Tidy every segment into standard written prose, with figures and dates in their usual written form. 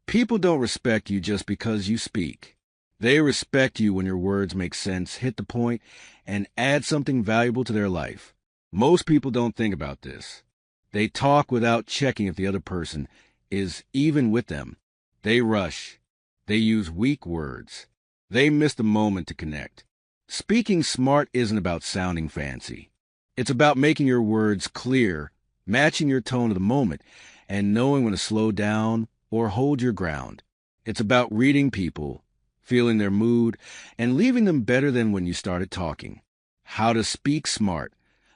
People don't respect you just because you speak. They respect you when your words make sense, hit the point, and add something valuable to their life. Most people don't think about this. They talk without checking if the other person is even with them. They rush. They use weak words. They miss the moment to connect. Speaking smart isn't about sounding fancy. It's about making your words clear, matching your tone of the moment, and knowing when to slow down or hold your ground. It's about reading people, feeling their mood, and leaving them better than when you started talking. How to speak smart,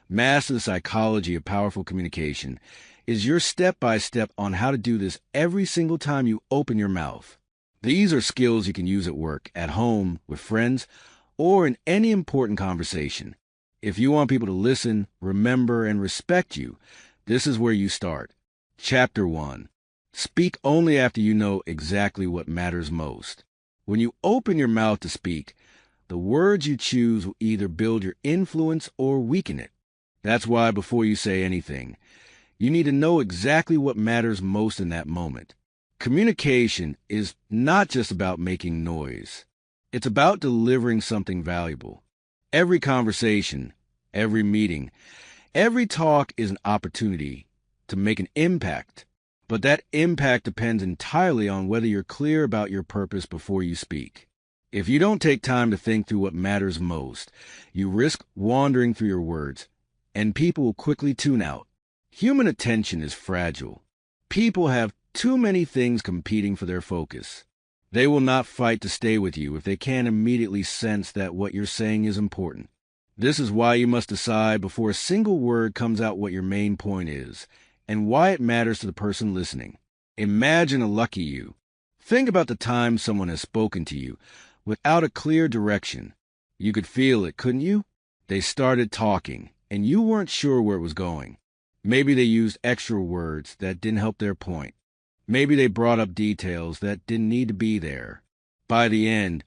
master the psychology of powerful communication, is your step-by-step on how to do this every single time you open your mouth. These are skills you can use at work, at home, with friends, or in any important conversation. If you want people to listen, remember, and respect you, this is where you start. Chapter 1. Speak only after you know exactly what matters most. When you open your mouth to speak, the words you choose will either build your influence or weaken it. That's why before you say anything, you need to know exactly what matters most in that moment. Communication is not just about making noise. It's about delivering something valuable. Every conversation, every meeting, every talk is an opportunity to make an impact. But that impact depends entirely on whether you're clear about your purpose before you speak. If you don't take time to think through what matters most, you risk wandering through your words, and people will quickly tune out. Human attention is fragile. People have too many things competing for their focus. They will not fight to stay with you if they can't immediately sense that what you're saying is important. This is why you must decide before a single word comes out what your main point is, and why it matters to the person listening. Imagine a lucky you. Think about the time someone has spoken to you without a clear direction. You could feel it, couldn't you? They started talking, and you weren't sure where it was going. Maybe they used extra words that didn't help their point. Maybe they brought up details that didn't need to be there. By the end,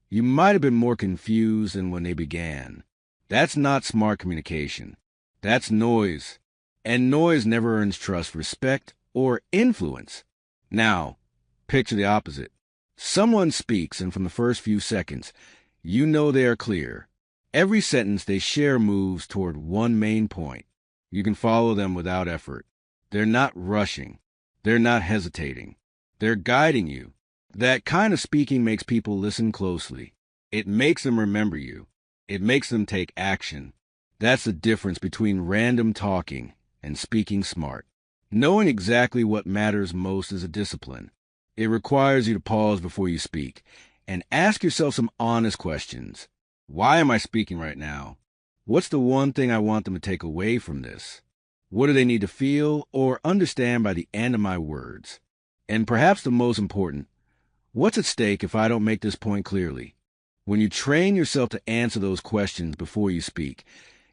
you might have been more confused than when they began. That's not smart communication. That's noise. And noise never earns trust, respect, or influence. Now, picture the opposite. Someone speaks, and from the first few seconds, you know they are clear. Every sentence they share moves toward one main point. You can follow them without effort. They're not rushing. They're not hesitating. They're guiding you. That kind of speaking makes people listen closely. It makes them remember you. It makes them take action. That's the difference between random talking and speaking smart. Knowing exactly what matters most is a discipline. It requires you to pause before you speak and ask yourself some honest questions. Why am I speaking right now? What's the one thing I want them to take away from this? What do they need to feel or understand by the end of my words? And perhaps the most important, what's at stake if I don't make this point clearly? When you train yourself to answer those questions before you speak,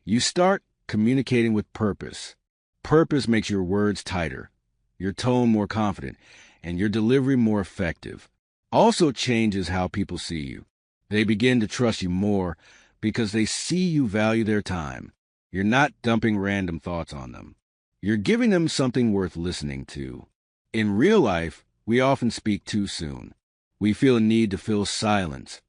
you start communicating with purpose. Purpose makes your words tighter, your tone more confident, and your delivery more effective. Also changes how people see you. They begin to trust you more because they see you value their time. You're not dumping random thoughts on them. You're giving them something worth listening to. In real life, we often speak too soon. We feel a need to fill silence,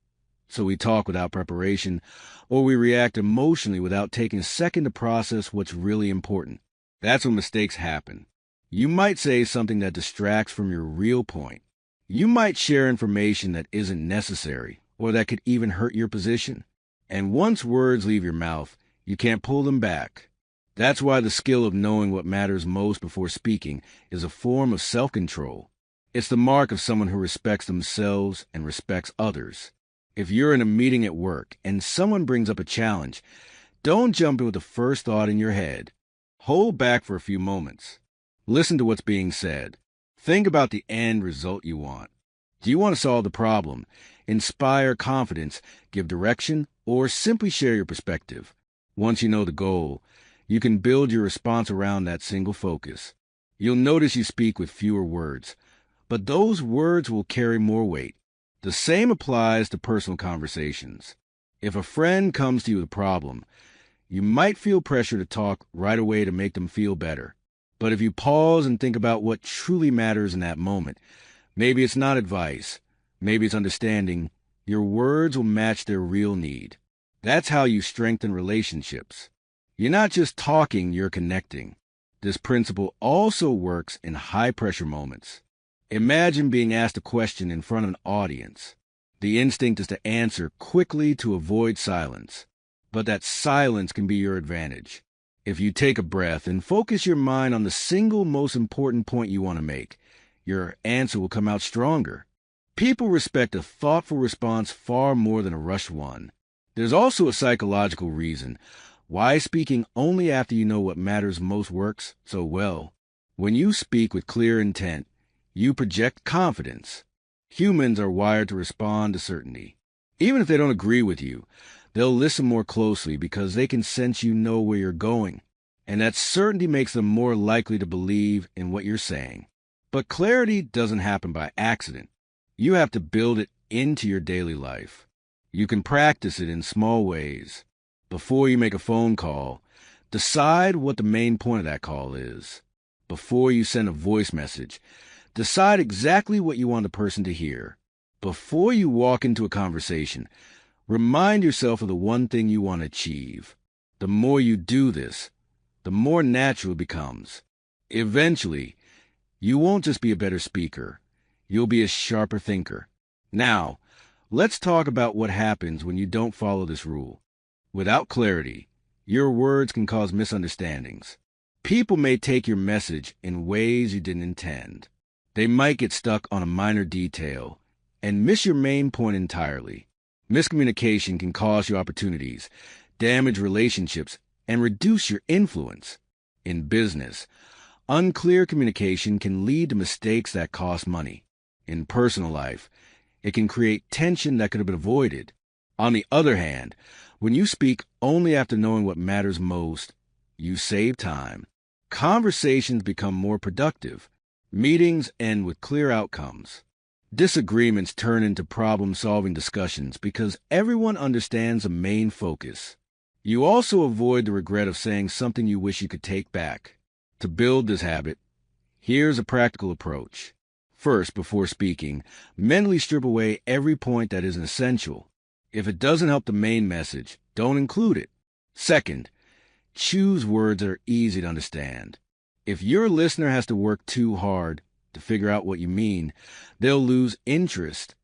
so we talk without preparation, or we react emotionally without taking a second to process what's really important. That's when mistakes happen. You might say something that distracts from your real point. You might share information that isn't necessary, or that could even hurt your position. And once words leave your mouth, you can't pull them back. That's why the skill of knowing what matters most before speaking is a form of self-control. It's the mark of someone who respects themselves and respects others. If you're in a meeting at work and someone brings up a challenge, don't jump in with the first thought in your head. Hold back for a few moments. Listen to what's being said. Think about the end result you want. Do you want to solve the problem, inspire confidence, give direction, or simply share your perspective? Once you know the goal, you can build your response around that single focus. You'll notice you speak with fewer words, but those words will carry more weight. The same applies to personal conversations. If a friend comes to you with a problem, you might feel pressure to talk right away to make them feel better. But if you pause and think about what truly matters in that moment, Maybe it's not advice. Maybe it's understanding. Your words will match their real need. That's how you strengthen relationships. You're not just talking, you're connecting. This principle also works in high-pressure moments. Imagine being asked a question in front of an audience. The instinct is to answer quickly to avoid silence. But that silence can be your advantage. If you take a breath and focus your mind on the single most important point you want to make, your answer will come out stronger. People respect a thoughtful response far more than a rushed one. There's also a psychological reason why speaking only after you know what matters most works so well. When you speak with clear intent, you project confidence. Humans are wired to respond to certainty. Even if they don't agree with you, they'll listen more closely because they can sense you know where you're going. And that certainty makes them more likely to believe in what you're saying. But clarity doesn't happen by accident. You have to build it into your daily life. You can practice it in small ways. Before you make a phone call, decide what the main point of that call is. Before you send a voice message, decide exactly what you want the person to hear. Before you walk into a conversation, remind yourself of the one thing you want to achieve. The more you do this, the more natural it becomes. Eventually, you won't just be a better speaker. You'll be a sharper thinker. Now, let's talk about what happens when you don't follow this rule. Without clarity, your words can cause misunderstandings. People may take your message in ways you didn't intend. They might get stuck on a minor detail and miss your main point entirely. Miscommunication can cost you opportunities, damage relationships, and reduce your influence. In business, unclear communication can lead to mistakes that cost money. In personal life, it can create tension that could have been avoided. On the other hand, when you speak only after knowing what matters most, you save time. Conversations become more productive. Meetings end with clear outcomes. Disagreements turn into problem-solving discussions because everyone understands the main focus. You also avoid the regret of saying something you wish you could take back. To build this habit, here's a practical approach. First, before speaking, mentally strip away every point that isn't essential. If it doesn't help the main message, don't include it. Second, choose words that are easy to understand. If your listener has to work too hard to figure out what you mean, they'll lose interest.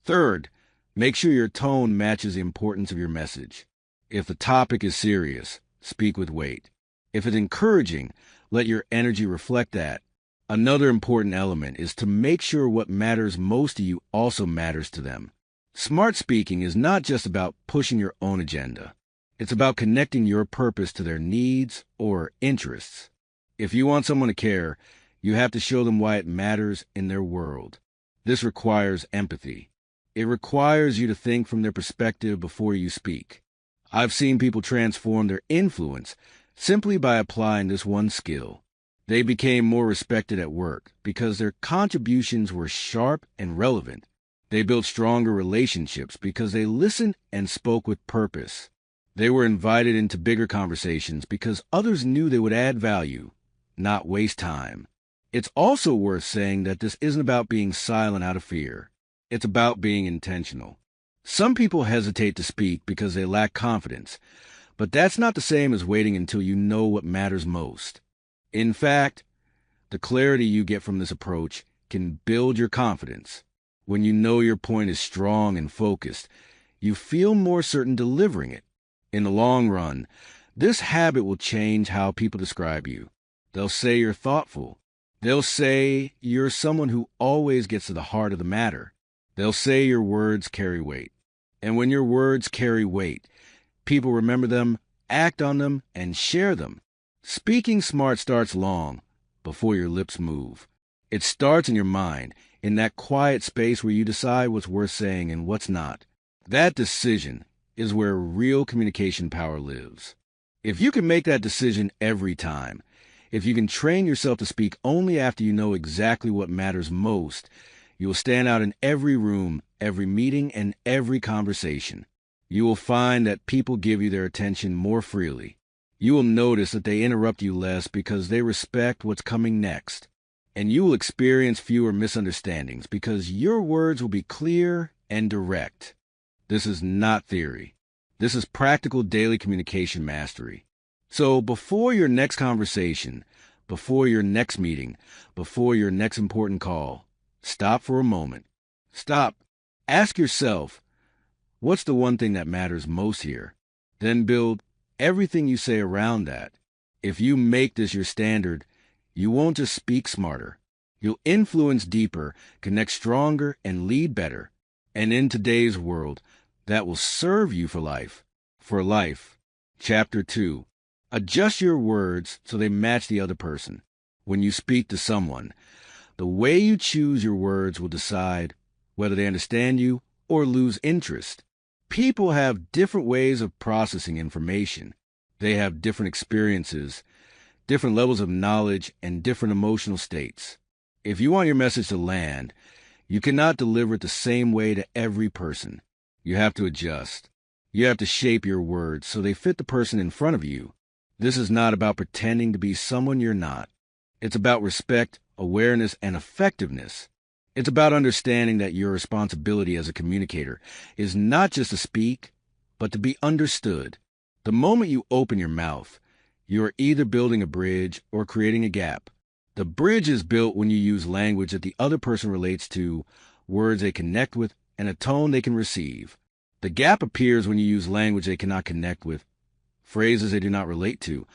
Third, make sure your tone matches the importance of your message. If the topic is serious, speak with weight. If it's encouraging, let your energy reflect that. Another important element is to make sure what matters most to you also matters to them. Smart speaking is not just about pushing your own agenda. It's about connecting your purpose to their needs or interests. If you want someone to care, you have to show them why it matters in their world. This requires empathy. It requires you to think from their perspective before you speak. I've seen people transform their influence simply by applying this one skill. They became more respected at work because their contributions were sharp and relevant. They built stronger relationships because they listened and spoke with purpose. They were invited into bigger conversations because others knew they would add value, not waste time. It's also worth saying that this isn't about being silent out of fear. It's about being intentional. Some people hesitate to speak because they lack confidence, but that's not the same as waiting until you know what matters most. In fact, the clarity you get from this approach can build your confidence. When you know your point is strong and focused, you feel more certain delivering it. In the long run, this habit will change how people describe you. They'll say you're thoughtful. They'll say you're someone who always gets to the heart of the matter. They'll say your words carry weight. And when your words carry weight, people remember them, act on them, and share them. Speaking smart starts long, before your lips move. It starts in your mind, in that quiet space where you decide what's worth saying and what's not. That decision is where real communication power lives. If you can make that decision every time, if you can train yourself to speak only after you know exactly what matters most, you will stand out in every room, every meeting, and every conversation. You will find that people give you their attention more freely. You will notice that they interrupt you less because they respect what's coming next. and you will experience fewer misunderstandings because your words will be clear and direct. This is not theory. This is practical daily communication mastery. So before your next conversation, before your next meeting, before your next important call, stop for a moment. Stop. Ask yourself, what's the one thing that matters most here? Then build everything you say around that. If you make this your standard, you won't just speak smarter. You'll influence deeper, connect stronger, and lead better. And in today's world, that will serve you for life. For life. Chapter 2. Adjust your words so they match the other person. When you speak to someone, the way you choose your words will decide whether they understand you or lose interest. People have different ways of processing information. They have different experiences, different levels of knowledge, and different emotional states. If you want your message to land, you cannot deliver it the same way to every person. You have to adjust. You have to shape your words so they fit the person in front of you. This is not about pretending to be someone you're not. It's about respect, awareness, and effectiveness. It's about understanding that your responsibility as a communicator is not just to speak, but to be understood. The moment you open your mouth, you are either building a bridge or creating a gap. The bridge is built when you use language that the other person relates to, words they connect with, and a tone they can receive. The gap appears when you use language they cannot connect with, phrases they do not relate to,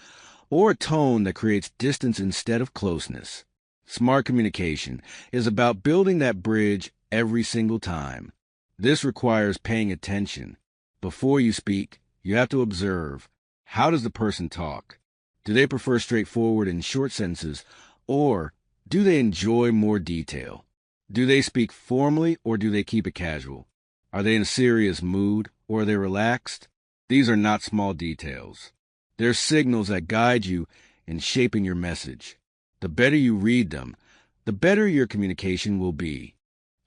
or a tone that creates distance instead of closeness. Smart communication is about building that bridge every single time. This requires paying attention. Before you speak, you have to observe. How does the person talk? Do they prefer straightforward and short sentences, or do they enjoy more detail? Do they speak formally, or do they keep it casual? Are they in a serious mood, or are they relaxed? These are not small details. They're signals that guide you in shaping your message. The better you read them, the better your communication will be.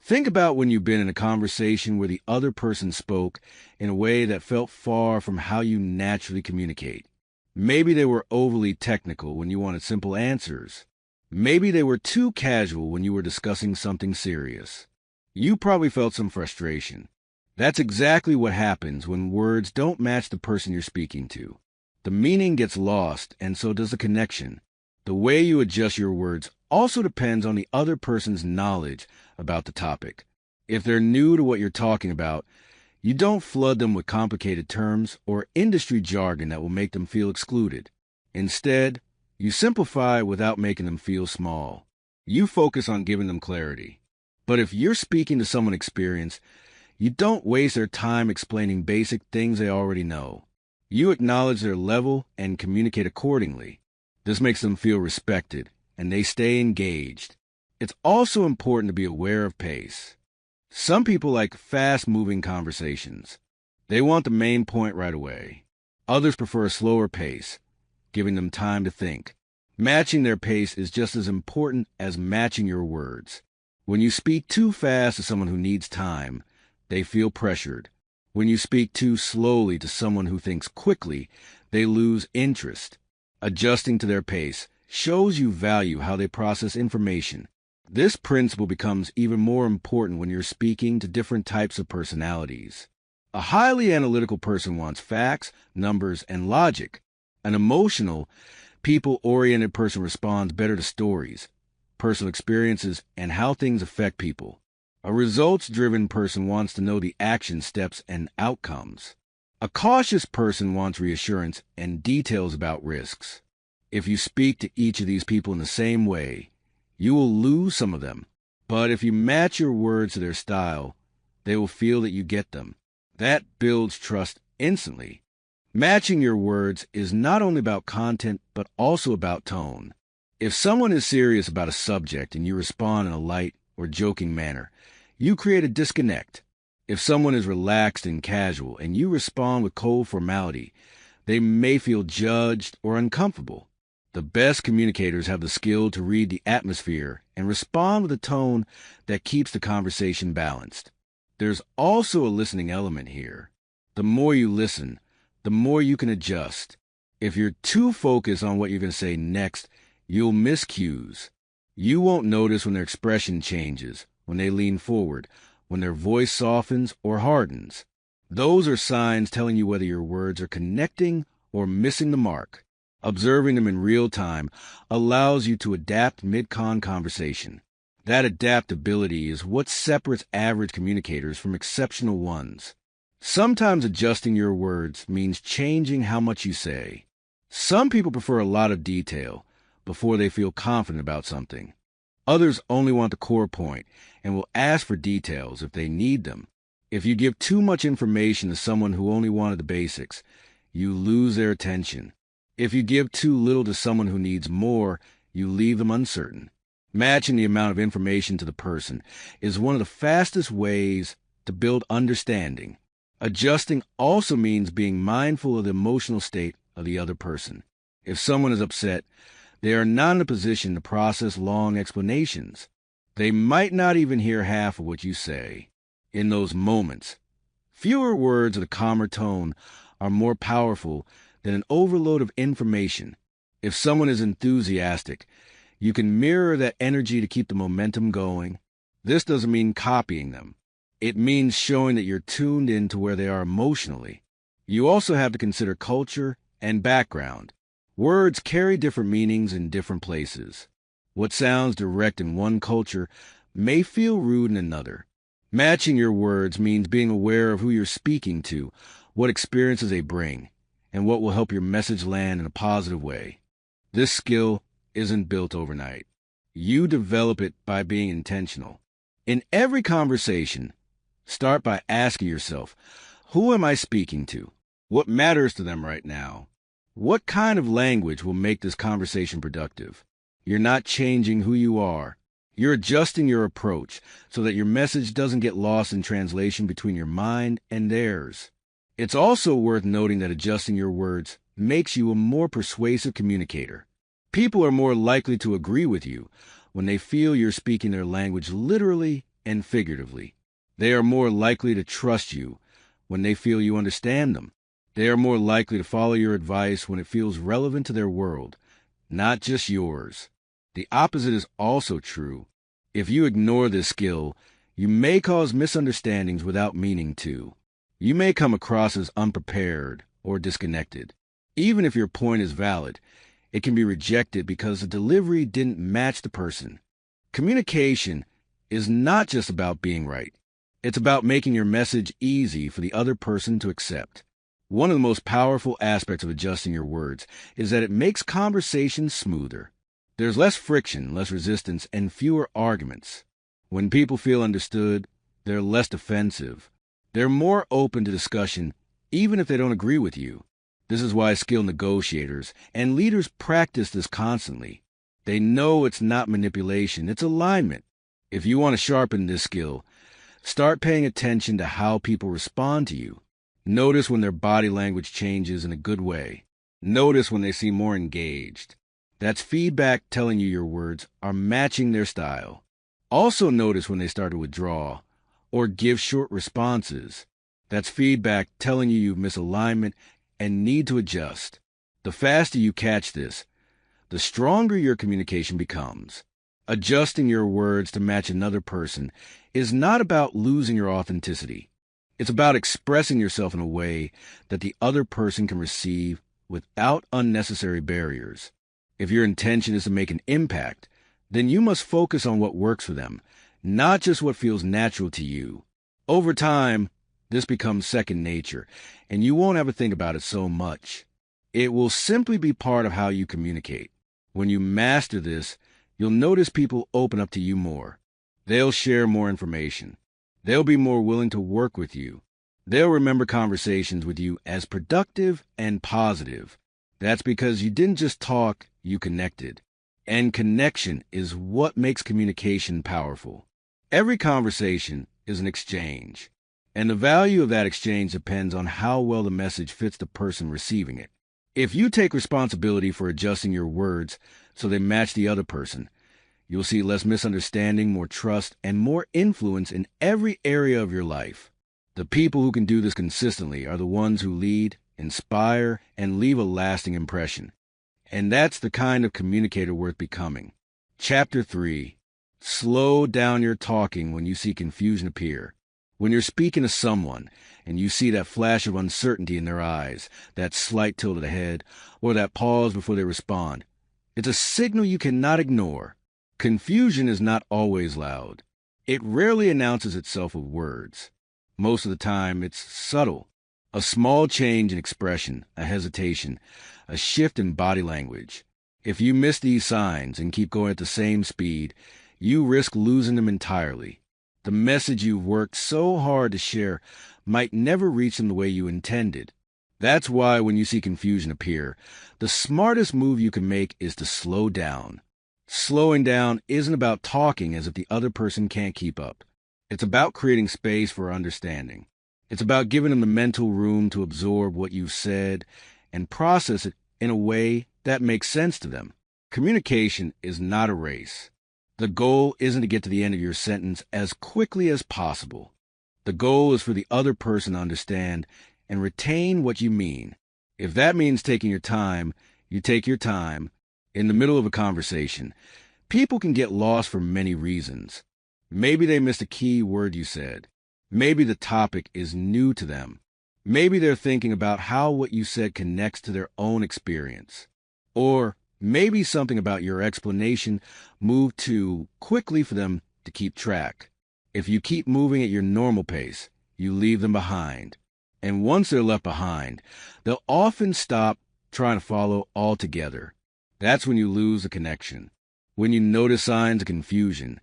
Think about when you've been in a conversation where the other person spoke in a way that felt far from how you naturally communicate. Maybe they were overly technical when you wanted simple answers. Maybe they were too casual when you were discussing something serious. You probably felt some frustration. That's exactly what happens when words don't match the person you're speaking to. The meaning gets lost, and so does the connection. The way you adjust your words also depends on the other person's knowledge about the topic. If they're new to what you're talking about, you don't flood them with complicated terms or industry jargon that will make them feel excluded. Instead, you simplify without making them feel small. You focus on giving them clarity. But if you're speaking to someone experienced, you don't waste their time explaining basic things they already know. You acknowledge their level and communicate accordingly. This makes them feel respected, and they stay engaged. It's also important to be aware of pace. Some people like fast-moving conversations. They want the main point right away. Others prefer a slower pace, giving them time to think. Matching their pace is just as important as matching your words. When you speak too fast to someone who needs time, they feel pressured. When you speak too slowly to someone who thinks quickly, they lose interest. Adjusting to their pace shows you value how they process information. This principle becomes even more important when you're speaking to different types of personalities. A highly analytical person wants facts, numbers, and logic. An emotional, people-oriented person responds better to stories, personal experiences, and how things affect people. A results-driven person wants to know the action steps and outcomes. A cautious person wants reassurance and details about risks. If you speak to each of these people in the same way, you will lose some of them. But if you match your words to their style, they will feel that you get them. That builds trust instantly. Matching your words is not only about content, but also about tone. If someone is serious about a subject and you respond in a light or joking manner, you create a disconnect. If someone is relaxed and casual and you respond with cold formality, they may feel judged or uncomfortable. The best communicators have the skill to read the atmosphere and respond with a tone that keeps the conversation balanced. There's also a listening element here. The more you listen, the more you can adjust. If you're too focused on what you're going to say next, you'll miss cues. You won't notice when their expression changes, when they lean forward, when their voice softens or hardens. Those are signs telling you whether your words are connecting or missing the mark. Observing them in real time allows you to adapt mid-con conversation. That adaptability is what separates average communicators from exceptional ones. Sometimes adjusting your words means changing how much you say. Some people prefer a lot of detail before they feel confident about something. Others only want the core point and will ask for details if they need them. If you give too much information to someone who only wanted the basics, you lose their attention. If you give too little to someone who needs more, you leave them uncertain. Matching the amount of information to the person is one of the fastest ways to build understanding. Adjusting also means being mindful of the emotional state of the other person. If someone is upset, they are not in a position to process long explanations. They might not even hear half of what you say. In those moments, fewer words with a calmer tone are more powerful than an overload of information. If someone is enthusiastic, you can mirror that energy to keep the momentum going. This doesn't mean copying them. It means showing that you're tuned in to where they are emotionally. You also have to consider culture and background. Words carry different meanings in different places. What sounds direct in one culture may feel rude in another. Matching your words means being aware of who you're speaking to, what experiences they bring, and what will help your message land in a positive way. This skill isn't built overnight. You develop it by being intentional. In every conversation, start by asking yourself, who am I speaking to? What matters to them right now? What kind of language will make this conversation productive? You're not changing who you are. You're adjusting your approach so that your message doesn't get lost in translation between your mind and theirs. It's also worth noting that adjusting your words makes you a more persuasive communicator. People are more likely to agree with you when they feel you're speaking their language literally and figuratively. They are more likely to trust you when they feel you understand them. They are more likely to follow your advice when it feels relevant to their world, not just yours. The opposite is also true. If you ignore this skill, you may cause misunderstandings without meaning to. You may come across as unprepared or disconnected. Even if your point is valid, it can be rejected because the delivery didn't match the person. Communication is not just about being right. It's about making your message easy for the other person to accept. One of the most powerful aspects of adjusting your words is that it makes conversations smoother. There's less friction, less resistance, and fewer arguments. When people feel understood, they're less defensive. They're more open to discussion, even if they don't agree with you. This is why skilled negotiators and leaders practice this constantly. They know it's not manipulation, it's alignment. If you want to sharpen this skill, start paying attention to how people respond to you. Notice when their body language changes in a good way. Notice when they seem more engaged. That's feedback telling you your words are matching their style. Also notice when they start to withdraw or give short responses. That's feedback telling you you've misalignment and need to adjust. The faster you catch this, the stronger your communication becomes. Adjusting your words to match another person is not about losing your authenticity. It's about expressing yourself in a way that the other person can receive without unnecessary barriers. If your intention is to make an impact, then you must focus on what works for them, not just what feels natural to you. Over time, this becomes second nature, and you won't have to think about it so much. It will simply be part of how you communicate. When you master this, you'll notice people open up to you more. They'll share more information. They'll be more willing to work with you. They'll remember conversations with you as productive and positive. That's because you didn't just talk, you connected. And connection is what makes communication powerful. Every conversation is an exchange, and the value of that exchange depends on how well the message fits the person receiving it. If you take responsibility for adjusting your words so they match the other person, you'll see less misunderstanding, more trust, and more influence in every area of your life. The people who can do this consistently are the ones who lead, inspire, and leave a lasting impression. And that's the kind of communicator worth becoming. Chapter 3. Slow down your talking when you see confusion appear. When you're speaking to someone and you see that flash of uncertainty in their eyes, that slight tilt of the head, or that pause before they respond, it's a signal you cannot ignore. Confusion is not always loud. It rarely announces itself with words. Most of the time, it's subtle. A small change in expression, a hesitation, a shift in body language. If you miss these signs and keep going at the same speed, you risk losing them entirely. The message you've worked so hard to share might never reach them the way you intended. That's why when you see confusion appear, the smartest move you can make is to slow down. Slowing down isn't about talking as if the other person can't keep up. It's about creating space for understanding. It's about giving them the mental room to absorb what you've said and process it in a way that makes sense to them. Communication is not a race. The goal isn't to get to the end of your sentence as quickly as possible. The goal is for the other person to understand and retain what you mean. If that means taking your time, you take your time. In the middle of a conversation, people can get lost for many reasons. Maybe they missed a key word you said. Maybe the topic is new to them. Maybe they're thinking about how what you said connects to their own experience. Or maybe something about your explanation moved too quickly for them to keep track. If you keep moving at your normal pace, you leave them behind. And once they're left behind, they'll often stop trying to follow altogether. That's when you lose the connection. When you notice signs of confusion,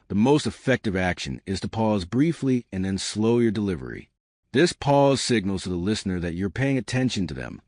the most effective action is to pause briefly and then slow your delivery. This pause signals to the listener that you're paying attention to them,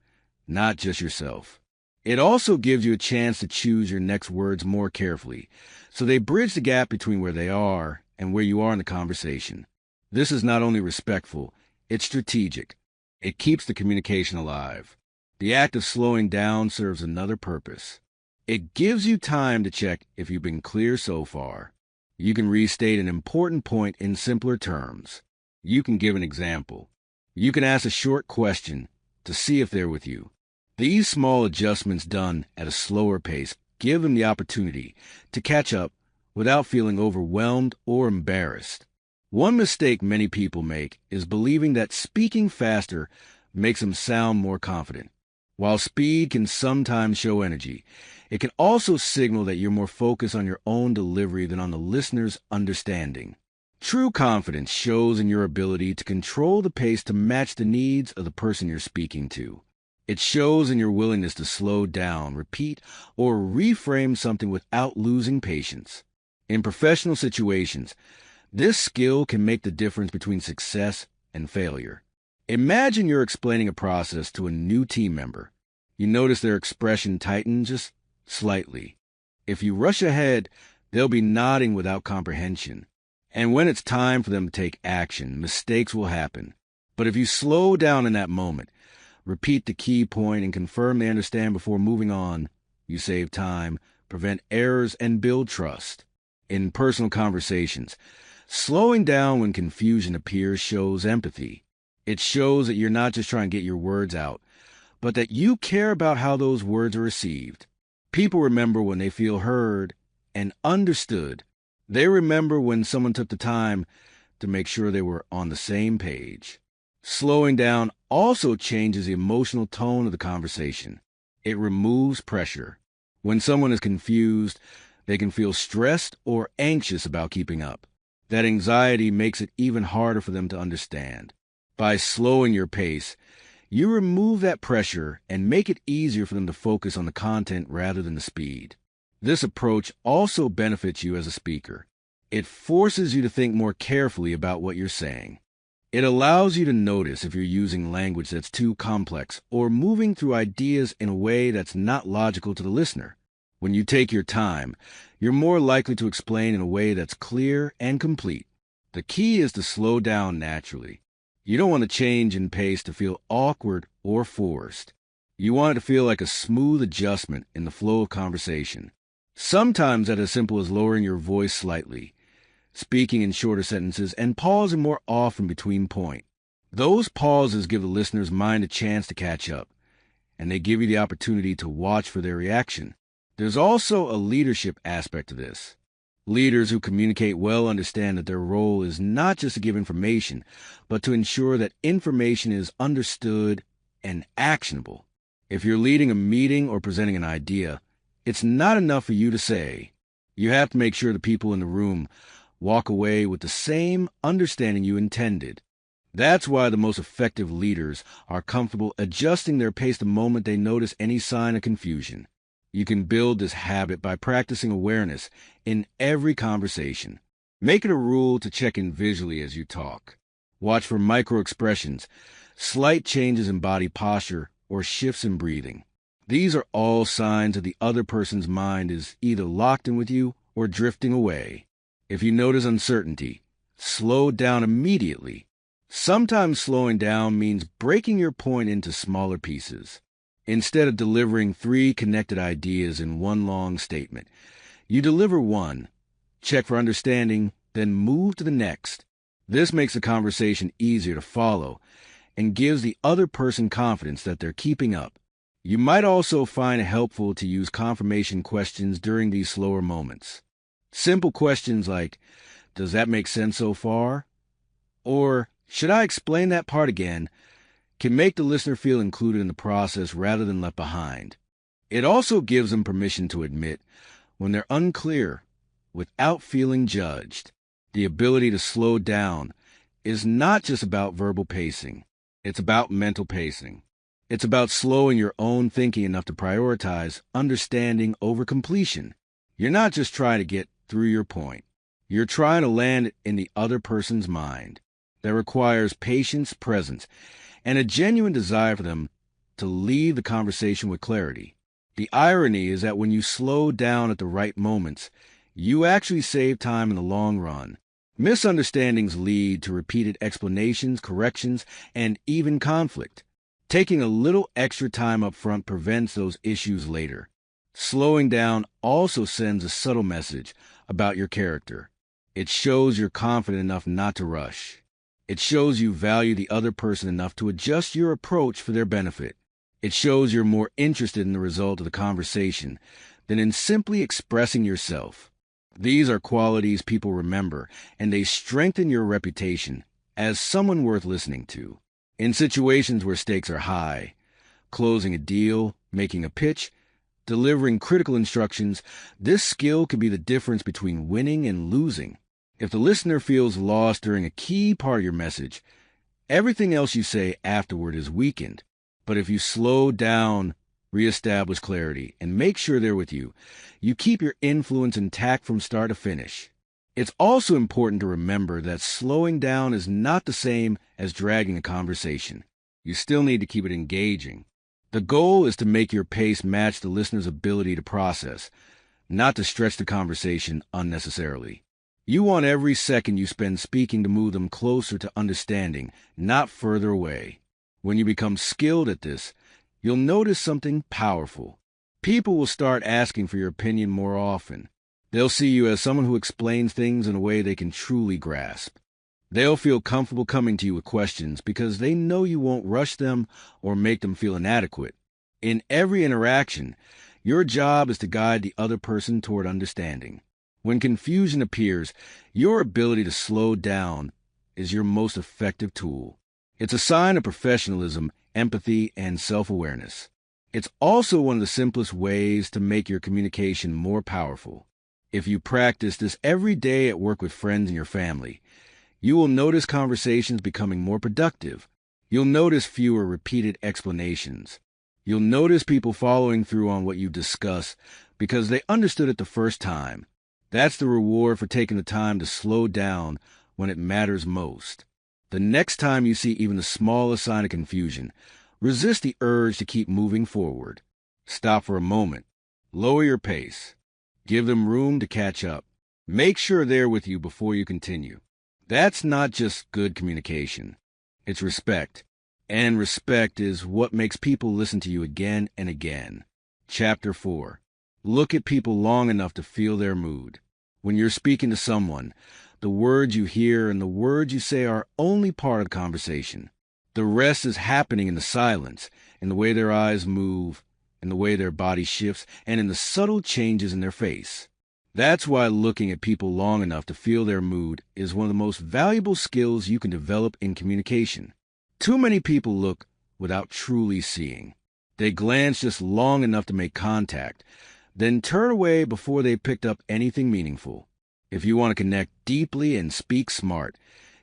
not just yourself. It also gives you a chance to choose your next words more carefully, so they bridge the gap between where they are and where you are in the conversation. This is not only respectful, it's strategic. It keeps the communication alive. The act of slowing down serves another purpose. It gives you time to check if you've been clear so far. You can restate an important point in simpler terms. You can give an example. You can ask a short question to see if they're with you. These small adjustments done at a slower pace give them the opportunity to catch up without feeling overwhelmed or embarrassed. One mistake many people make is believing that speaking faster makes them sound more confident. While speed can sometimes show energy, it can also signal that you're more focused on your own delivery than on the listener's understanding. True confidence shows in your ability to control the pace to match the needs of the person you're speaking to. It shows in your willingness to slow down, repeat, or reframe something without losing patience. In professional situations, this skill can make the difference between success and failure. Imagine you're explaining a process to a new team member. You notice their expression tighten just slightly. If you rush ahead, they'll be nodding without comprehension. And when it's time for them to take action, mistakes will happen. But if you slow down in that moment, repeat the key point and confirm they understand before moving on, you save time, prevent errors, and build trust. In personal conversations, slowing down when confusion appears shows empathy. It shows that you're not just trying to get your words out, but that you care about how those words are received. People remember when they feel heard and understood. They remember when someone took the time to make sure they were on the same page. Slowing down also changes the emotional tone of the conversation. It removes pressure. When someone is confused, they can feel stressed or anxious about keeping up. That anxiety makes it even harder for them to understand. By slowing your pace, you remove that pressure and make it easier for them to focus on the content rather than the speed. This approach also benefits you as a speaker. It forces you to think more carefully about what you're saying. It allows you to notice if you're using language that's too complex or moving through ideas in a way that's not logical to the listener. When you take your time, you're more likely to explain in a way that's clear and complete. The key is to slow down naturally. You don't want to change in pace to feel awkward or forced. You want it to feel like a smooth adjustment in the flow of conversation. Sometimes that's as simple as lowering your voice slightly, speaking in shorter sentences, and pausing more often between points. Those pauses give the listener's mind a chance to catch up, and they give you the opportunity to watch for their reaction. There's also a leadership aspect to this. Leaders who communicate well understand that their role is not just to give information, but to ensure that information is understood and actionable. If you're leading a meeting or presenting an idea, it's not enough for you to say. You have to make sure the people in the room walk away with the same understanding you intended. That's why the most effective leaders are comfortable adjusting their pace the moment they notice any sign of confusion. You can build this habit by practicing awareness in every conversation. Make it a rule to check in visually as you talk. Watch for micro-expressions, slight changes in body posture, or shifts in breathing. These are all signs that the other person's mind is either locked in with you or drifting away. If you notice uncertainty, slow down immediately. Sometimes slowing down means breaking your point into smaller pieces. Instead of delivering 3 connected ideas in one long statement, you deliver one, check for understanding, then move to the next. This makes the conversation easier to follow and gives the other person confidence that they're keeping up. You might also find it helpful to use confirmation questions during these slower moments. Simple questions like, "Does that make sense so far?" Or, "Should I explain that part again?" can make the listener feel included in the process rather than left behind. It also gives them permission to admit when they're unclear without feeling judged. The ability to slow down is not just about verbal pacing. It's about mental pacing. It's about slowing your own thinking enough to prioritize understanding over completion. You're not just trying to get through your point. You're trying to land in the other person's mind. That requires patience, presence, and a genuine desire for them to leave the conversation with clarity. The irony is that when you slow down at the right moments, you actually save time in the long run. Misunderstandings lead to repeated explanations, corrections, and even conflict. Taking a little extra time up front prevents those issues later. Slowing down also sends a subtle message about your character. It shows you're confident enough not to rush. It shows you value the other person enough to adjust your approach for their benefit. It shows you're more interested in the result of the conversation than in simply expressing yourself. These are qualities people remember, and they strengthen your reputation as someone worth listening to. In situations where stakes are high, closing a deal, making a pitch, delivering critical instructions, this skill can be the difference between winning and losing. If the listener feels lost during a key part of your message, everything else you say afterward is weakened. But if you slow down, reestablish clarity, and make sure they're with you, you keep your influence intact from start to finish. It's also important to remember that slowing down is not the same as dragging a conversation. You still need to keep it engaging. The goal is to make your pace match the listener's ability to process, not to stretch the conversation unnecessarily. You want every second you spend speaking to move them closer to understanding, not further away. When you become skilled at this, you'll notice something powerful. People will start asking for your opinion more often. They'll see you as someone who explains things in a way they can truly grasp. They'll feel comfortable coming to you with questions because they know you won't rush them or make them feel inadequate. In every interaction, your job is to guide the other person toward understanding. When confusion appears, your ability to slow down is your most effective tool. It's a sign of professionalism, empathy, and self-awareness. It's also one of the simplest ways to make your communication more powerful. If you practice this every day at work with friends and your family, you will notice conversations becoming more productive. You'll notice fewer repeated explanations. You'll notice people following through on what you discuss because they understood it the first time. That's the reward for taking the time to slow down when it matters most. The next time you see even the smallest sign of confusion, resist the urge to keep moving forward. Stop for a moment. Lower your pace. Give them room to catch up. Make sure they're with you before you continue. That's not just good communication. It's respect. And respect is what makes people listen to you again and again. Chapter 4. Look at people long enough to feel their mood. When you're speaking to someone, the words you hear and the words you say are only part of the conversation. The rest is happening in the silence, in the way their eyes move, in the way their body shifts, and in the subtle changes in their face. That's why looking at people long enough to feel their mood is one of the most valuable skills you can develop in communication. Too many people look without truly seeing. They glance just long enough to make contact, then turn away before they picked up anything meaningful. If you want to connect deeply and speak smart,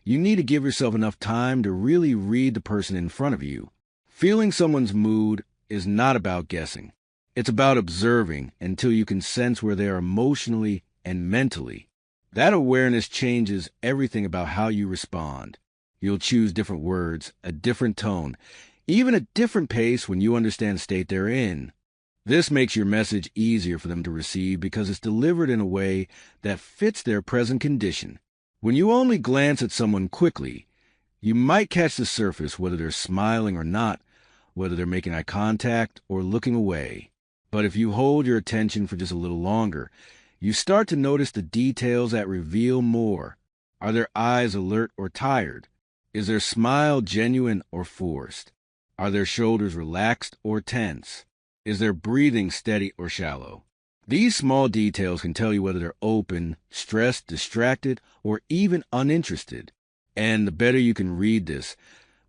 you need to give yourself enough time to really read the person in front of you. Feeling someone's mood is not about guessing. It's about observing until you can sense where they are emotionally and mentally. That awareness changes everything about how you respond. You'll choose different words, a different tone, even a different pace when you understand the state they're in. This makes your message easier for them to receive because it's delivered in a way that fits their present condition. When you only glance at someone quickly, you might catch the surface, whether they're smiling or not, whether they're making eye contact or looking away. But if you hold your attention for just a little longer, you start to notice the details that reveal more. Are their eyes alert or tired? Is their smile genuine or forced? Are their shoulders relaxed or tense? Is their breathing steady or shallow? These small details can tell you whether they're open, stressed, distracted, or even uninterested. And the better you can read this,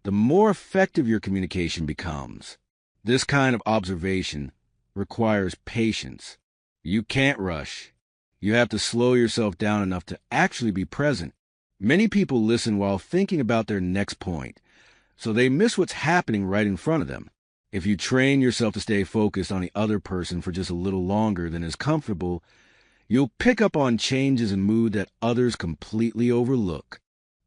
the more effective your communication becomes. This kind of observation requires patience. You can't rush. You have to slow yourself down enough to actually be present. Many people listen while thinking about their next point, so they miss what's happening right in front of them. If you train yourself to stay focused on the other person for just a little longer than is comfortable, you'll pick up on changes in mood that others completely overlook.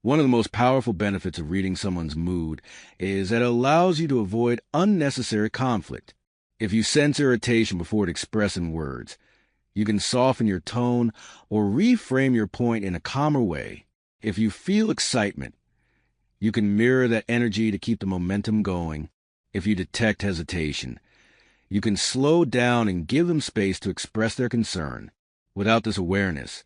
One of the most powerful benefits of reading someone's mood is that it allows you to avoid unnecessary conflict. If you sense irritation before it expresses in words, you can soften your tone or reframe your point in a calmer way. If you feel excitement, you can mirror that energy to keep the momentum going. If you detect hesitation, you can slow down and give them space to express their concern. Without this awareness,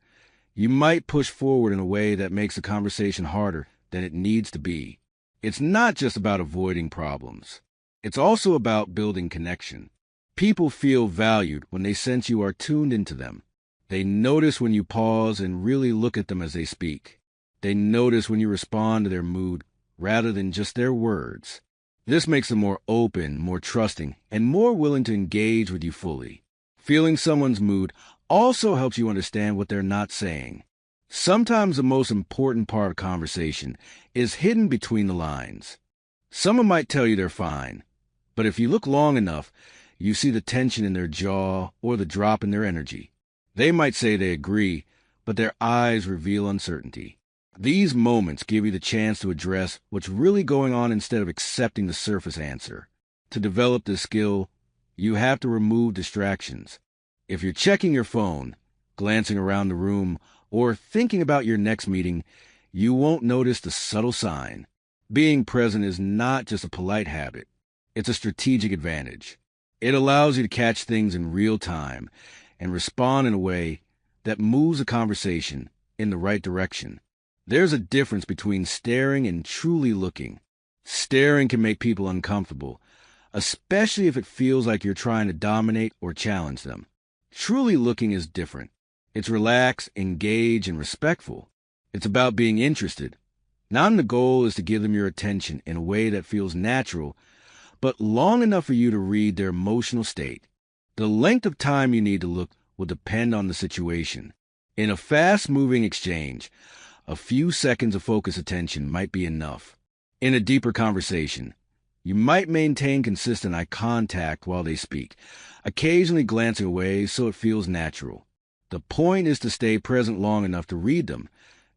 you might push forward in a way that makes the conversation harder than it needs to be. It's not just about avoiding problems. It's also about building connection. People feel valued when they sense you are tuned into them. They notice when you pause and really look at them as they speak. They notice when you respond to their mood rather than just their words. This makes them more open, more trusting, and more willing to engage with you fully. Feeling someone's mood also helps you understand what they're not saying. Sometimes the most important part of conversation is hidden between the lines. Someone might tell you they're fine, but if you look long enough, you see the tension in their jaw or the drop in their energy. They might say they agree, but their eyes reveal uncertainty. These moments give you the chance to address what's really going on instead of accepting the surface answer. To develop this skill, you have to remove distractions. If you're checking your phone, glancing around the room, or thinking about your next meeting, you won't notice the subtle sign. Being present is not just a polite habit. It's a strategic advantage. It allows you to catch things in real time and respond in a way that moves the conversation in the right direction. There's a difference between staring and truly looking. Staring can make people uncomfortable, especially if it feels like you're trying to dominate or challenge them. Truly looking is different. It's relaxed, engaged, and respectful. It's about being interested. Not the goal is to give them your attention in a way that feels natural, but long enough for you to read their emotional state. The length of time you need to look will depend on the situation. In a fast-moving exchange, a few seconds of focused attention might be enough. In a deeper conversation, you might maintain consistent eye contact while they speak, occasionally glancing away so it feels natural. The point is to stay present long enough to read them,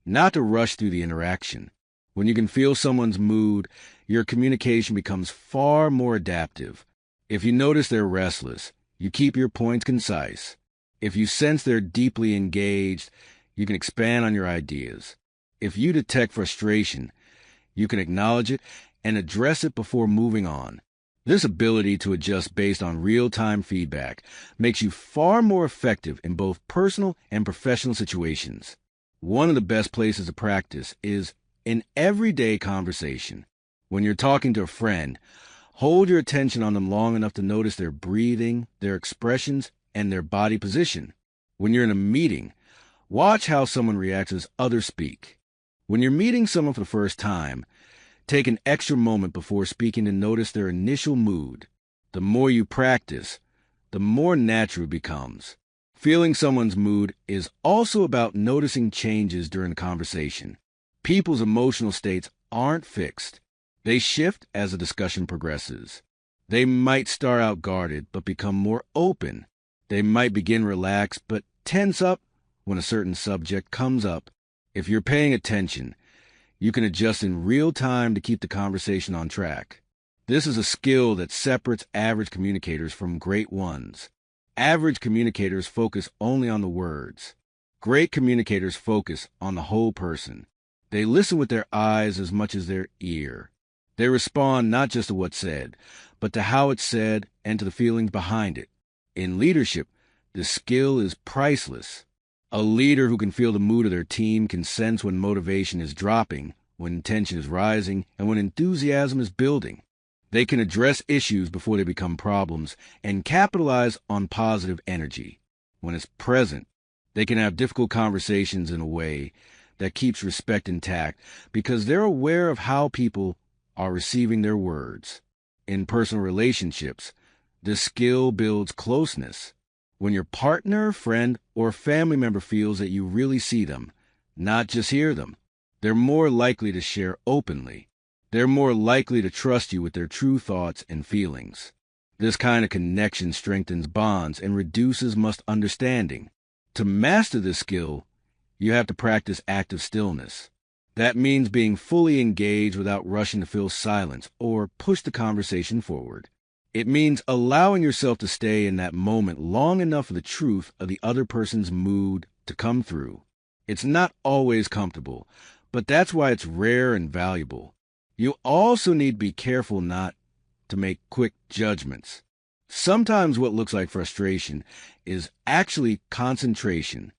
not to rush through the interaction. When you can feel someone's mood, your communication becomes far more adaptive. If you notice they're restless, you keep your points concise. If you sense they're deeply engaged, you can expand on your ideas. If you detect frustration, you can acknowledge it and address it before moving on. This ability to adjust based on real-time feedback makes you far more effective in both personal and professional situations. One of the best places to practice is in everyday conversation. When you're talking to a friend, Hold your attention on them long enough to notice their breathing, their expressions, and their body position. When you're in a meeting, watch how someone reacts as others speak. When you're meeting someone for the first time, take an extra moment before speaking to notice their initial mood. The more you practice, the more natural it becomes. Feeling someone's mood is also about noticing changes during the conversation. People's emotional states aren't fixed. They shift as the discussion progresses. They might start out guarded but become more open. They might begin relaxed but tense up when a certain subject comes up. If you're paying attention, you can adjust in real time to keep the conversation on track. This is a skill that separates average communicators from great ones. Average communicators focus only on the words. Great communicators focus on the whole person. They listen with their eyes as much as their ear. They respond not just to what's said, but to how it's said and to the feelings behind it. In leadership, the skill is priceless. A leader who can feel the mood of their team can sense when motivation is dropping, when tension is rising, and when enthusiasm is building. They can address issues before they become problems and capitalize on positive energy. When it's present, they can have difficult conversations in a way that keeps respect intact because they're aware of how people are receiving their words. In personal relationships, this skill builds closeness. When your partner, friend, or family member feels that you really see them, not just hear them, they're more likely to share openly. They're more likely to trust you with their true thoughts and feelings. This kind of connection strengthens bonds and reduces misunderstanding. To master this skill, you have to practice active stillness. That means being fully engaged without rushing to fill silence or push the conversation forward. It means allowing yourself to stay in that moment long enough for the truth of the other person's mood to come through. It's not always comfortable, but that's why it's rare and valuable. You also need to be careful not to make quick judgments. Sometimes what looks like frustration is actually concentration.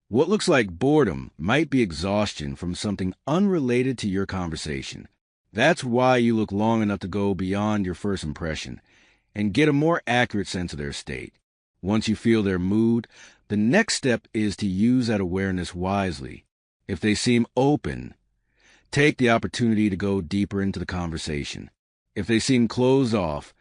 What looks like boredom might be exhaustion from something unrelated to your conversation. That's why you look long enough to go beyond your first impression and get a more accurate sense of their state. Once you feel their mood, the next step is to use that awareness wisely. If they seem open, take the opportunity to go deeper into the conversation. If they seem closed off,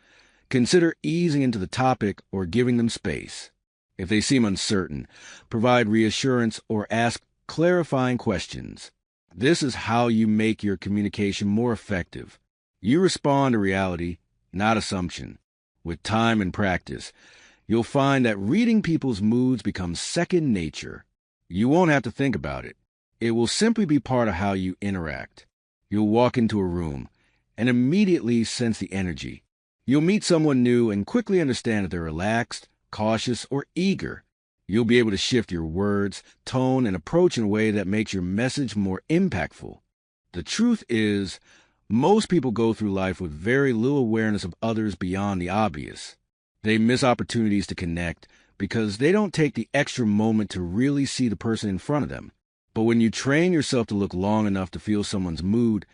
consider easing into the topic or giving them space. If they seem uncertain, provide reassurance or ask clarifying questions. This is how you make your communication more effective. You respond to reality, not assumption. With time and practice, you'll find that reading people's moods becomes second nature. You won't have to think about it. It will simply be part of how you interact. You'll walk into a room and immediately sense the energy. You'll meet someone new and quickly understand if they're relaxed, cautious, or eager. You'll be able to shift your words, tone, and approach in a way that makes your message more impactful. The truth is, most people go through life with very little awareness of others beyond the obvious. They miss opportunities to connect because they don't take the extra moment to really see the person in front of them. But when you train yourself to look long enough to feel someone's mood,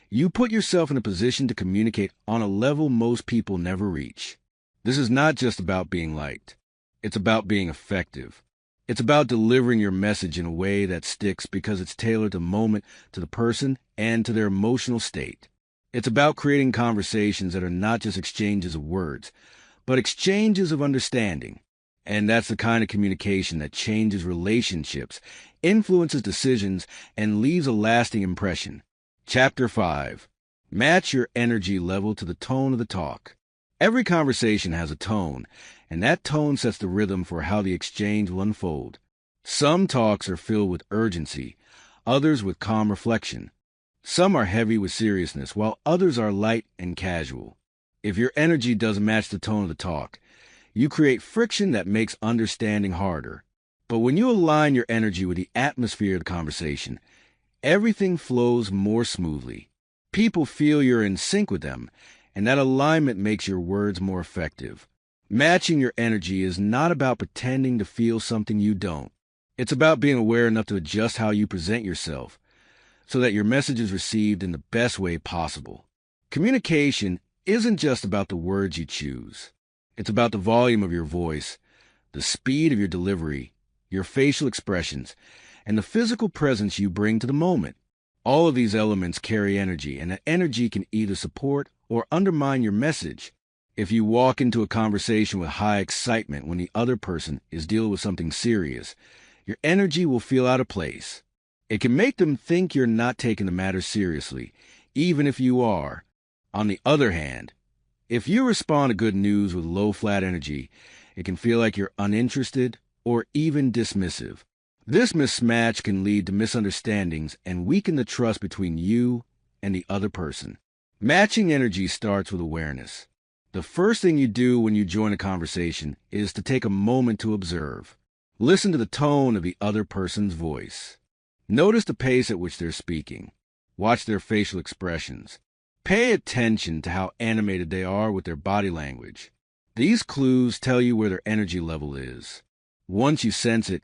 you put yourself in a position to communicate on a level most people never reach. This is not just about being liked. It's about being effective. It's about delivering your message in a way that sticks because it's tailored to the moment, to the person, and to their emotional state. It's about creating conversations that are not just exchanges of words, but exchanges of understanding. And that's the kind of communication that changes relationships, influences decisions, and leaves a lasting impression. Chapter 5. Match your energy level to the tone of the talk. Every conversation has a tone, and that tone sets the rhythm for how the exchange will unfold. Some talks are filled with urgency, others with calm reflection. Some are heavy with seriousness, while others are light and casual. If your energy doesn't match the tone of the talk, you create friction that makes understanding harder. But when you align your energy with the atmosphere of the conversation, everything flows more smoothly. People feel you're in sync with them, and that alignment makes your words more effective. Matching your energy is not about pretending to feel something you don't. It's about being aware enough to adjust how you present yourself so that your message is received in the best way possible. Communication isn't just about the words you choose. It's about the volume of your voice, the speed of your delivery, your facial expressions, and the physical presence you bring to the moment. All of these elements carry energy, and that energy can either support or undermine your message. If you walk into a conversation with high excitement when the other person is dealing with something serious, your energy will feel out of place. It can make them think you're not taking the matter seriously, even if you are. On the other hand, if you respond to good news with low flat energy, it can feel like you're uninterested or even dismissive. This mismatch can lead to misunderstandings and weaken the trust between you and the other person. Matching energy starts with awareness. The first thing you do when you join a conversation is to take a moment to observe. Listen to the tone of the other person's voice. Notice the pace at which they're speaking. Watch their facial expressions. Pay attention to how animated they are with their body language. These clues tell you where their energy level is. Once you sense it,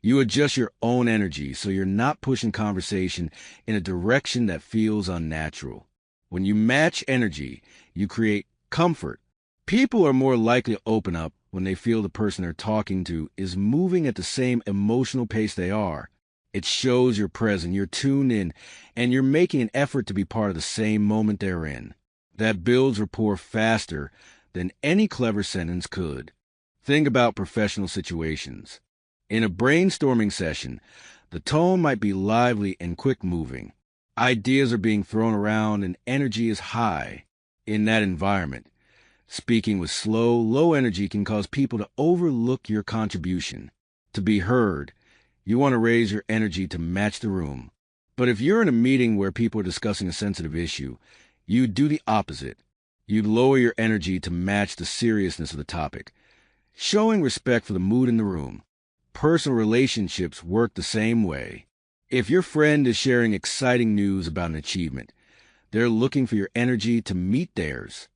you adjust your own energy so you're not pushing conversation in a direction that feels unnatural. When you match energy, you create comfort. People are more likely to open up when they feel the person they're talking to is moving at the same emotional pace they are. It shows you're present, you're tuned in, and you're making an effort to be part of the same moment they're in. That builds rapport faster than any clever sentence could. Think about professional situations. In a brainstorming session, the tone might be lively and quick-moving. Ideas are being thrown around and energy is high. In that environment, speaking with slow, low energy can cause people to overlook your contribution. To be heard, you want to raise your energy to match the room. But if you're in a meeting where people are discussing a sensitive issue, you do the opposite. You lower your energy to match the seriousness of the topic, showing respect for the mood in the room. Personal relationships work the same way. If your friend is sharing exciting news about an achievement, they're looking for your energy to meet theirs.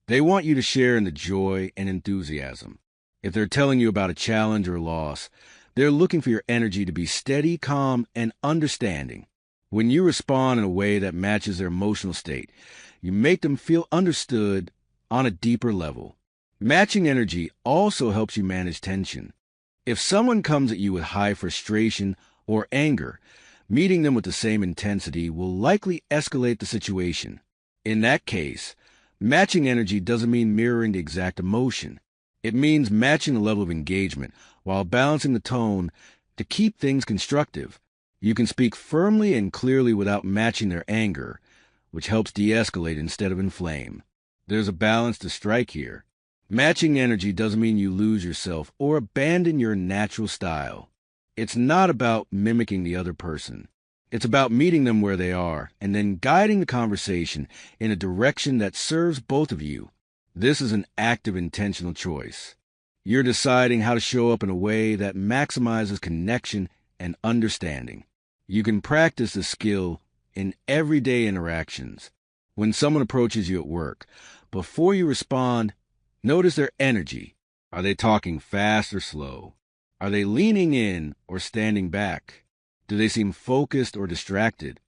They want you to share in the joy and enthusiasm. If they're telling you about a challenge or loss, they're looking for your energy to be steady, calm, and understanding. When you respond in a way that matches their emotional state, you make them feel understood on a deeper level. Matching energy also helps you manage tension. If someone comes at you with high frustration or anger, meeting them with the same intensity will likely escalate the situation. In that case, matching energy doesn't mean mirroring the exact emotion. It means matching the level of engagement while balancing the tone to keep things constructive. You can speak firmly and clearly without matching their anger, which helps de-escalate instead of inflame. There's a balance to strike here. Matching energy doesn't mean you lose yourself or abandon your natural style. It's not about mimicking the other person. It's about meeting them where they are and then guiding the conversation in a direction that serves both of you. This is an active, intentional choice. You're deciding how to show up in a way that maximizes connection and understanding. You can practice this skill in everyday interactions. When someone approaches you at work, before you respond, notice their energy. Are they talking fast or slow? Are they leaning in or standing back? Do they seem focused or distracted?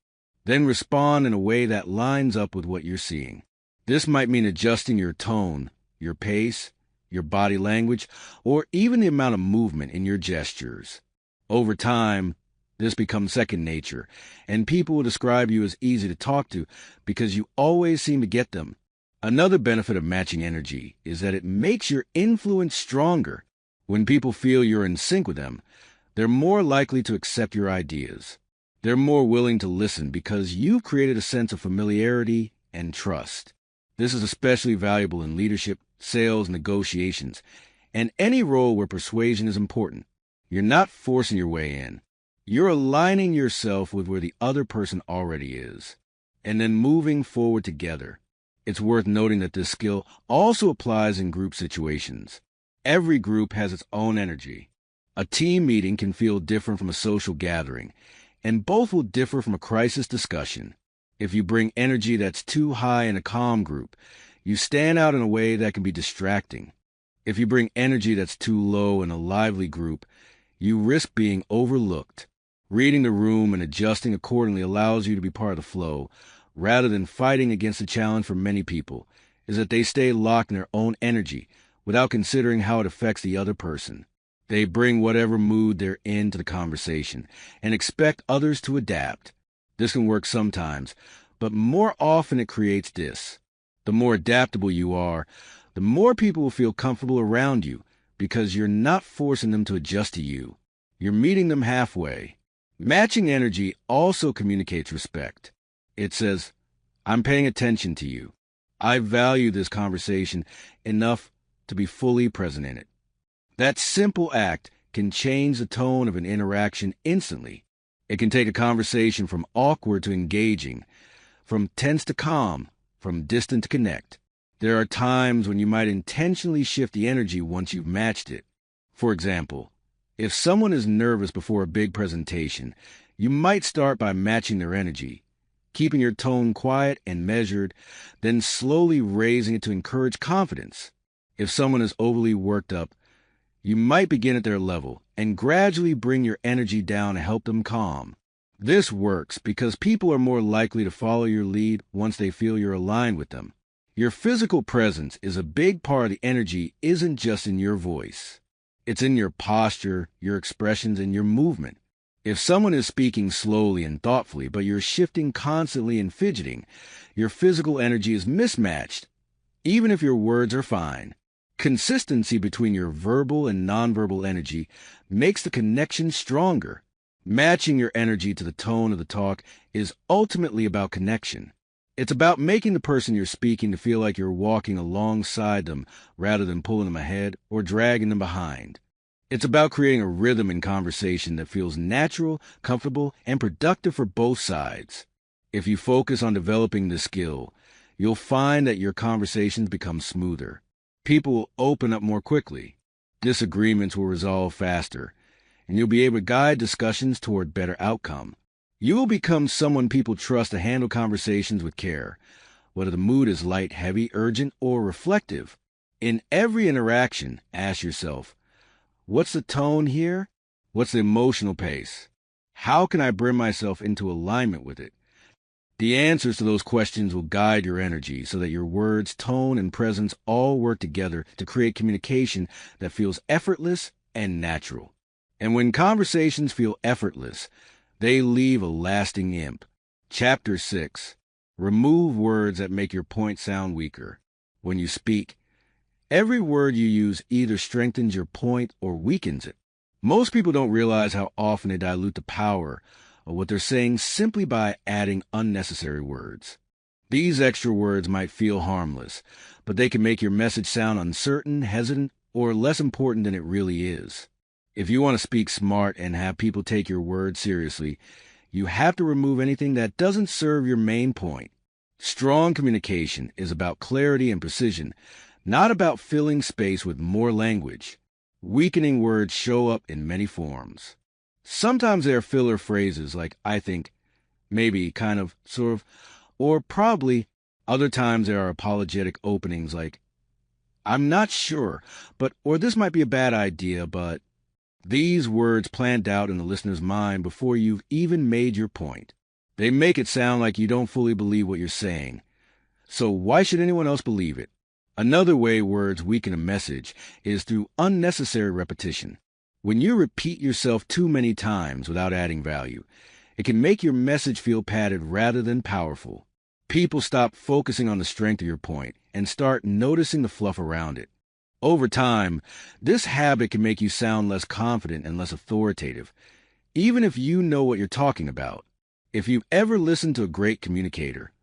Then respond in a way that lines up with what you're seeing. This might mean adjusting your tone, your pace, your body language, or even the amount of movement in your gestures. Over time, this becomes second nature, and people will describe you as easy to talk to because you always seem to get them. Another benefit of matching energy is that it makes your influence stronger. When people feel you're in sync with them, they're more likely to accept your ideas. They're more willing to listen because you've created a sense of familiarity and trust. This is especially valuable in leadership, sales, negotiations, and any role where persuasion is important. You're not forcing your way in. You're aligning yourself with where the other person already is, and then moving forward together. It's worth noting that this skill also applies in group situations. Every group has its own energy. A team meeting can feel different from a social gathering, and both will differ from a crisis discussion. If you bring energy that's too high in a calm group, you stand out in a way that can be distracting. If you bring energy that's too low in a lively group, you risk being overlooked. Reading the room and adjusting accordingly allows you to be part of the flow, rather than fighting against the challenge for many people, is that they stay locked in their own energy without considering how it affects the other person. They bring whatever mood they're in to the conversation and expect others to adapt. This can work sometimes, but more often it creates this. The more adaptable you are, the more people will feel comfortable around you because you're not forcing them to adjust to you. You're meeting them halfway. Matching energy also communicates respect. It says, I'm paying attention to you. I value this conversation enough to be fully present in it. That simple act can change the tone of an interaction instantly. It can take a conversation from awkward to engaging, from tense to calm, from distant to connect. There are times when you might intentionally shift the energy once you've matched it. For example, if someone is nervous before a big presentation, you might start by matching their energy, keeping your tone quiet and measured, then slowly raising it to encourage confidence. If someone is overly worked up, you might begin at their level and gradually bring your energy down to help them calm. This works because people are more likely to follow your lead once they feel you're aligned with them. Your physical presence is a big part of the energy isn't just in your voice. It's in your posture, your expressions, and your movement. If someone is speaking slowly and thoughtfully, but you're shifting constantly and fidgeting, your physical energy is mismatched, even if your words are fine. Consistency between your verbal and nonverbal energy makes the connection stronger. Matching your energy to the tone of the talk is ultimately about connection. It's about making the person you're speaking to feel like you're walking alongside them rather than pulling them ahead or dragging them behind. It's about creating a rhythm in conversation that feels natural, comfortable, and productive for both sides. If you focus on developing this skill, you'll find that your conversations become smoother. People will open up more quickly. Disagreements will resolve faster, and you'll be able to guide discussions toward better outcome. You will become someone people trust to handle conversations with care, whether the mood is light, heavy, urgent, or reflective. In every interaction, ask yourself, what's the tone here? What's the emotional pace? How can I bring myself into alignment with it? The answers to those questions will guide your energy so that your words, tone, and presence all work together to create communication that feels effortless and natural. And when conversations feel effortless, they leave a lasting imp. Chapter 6. Remove words that make your point sound weaker. When you speak, every word you use either strengthens your point or weakens it. Most people don't realize how often they dilute the power of what they're saying simply by adding unnecessary words. These extra words might feel harmless, but they can make your message sound uncertain, hesitant, or less important than it really is. If you want to speak smart and have people take your words seriously, you have to remove anything that doesn't serve your main point. Strong communication is about clarity and precision, not about filling space with more language. Weakening words show up in many forms. Sometimes they are filler phrases like I think, maybe, kind of, sort of, or probably. Other times there are apologetic openings like I'm not sure, but, or this might be a bad idea, but. These words plant out in the listener's mind before you've even made your point. They make it sound like you don't fully believe what you're saying. So why should anyone else believe it? Another way words weaken a message is through unnecessary repetition. When you repeat yourself too many times without adding value, it can make your message feel padded rather than powerful. People stop focusing on the strength of your point and start noticing the fluff around it. Over time, this habit can make you sound less confident and less authoritative, even if you know what you're talking about. If you've ever listened to a great communicator,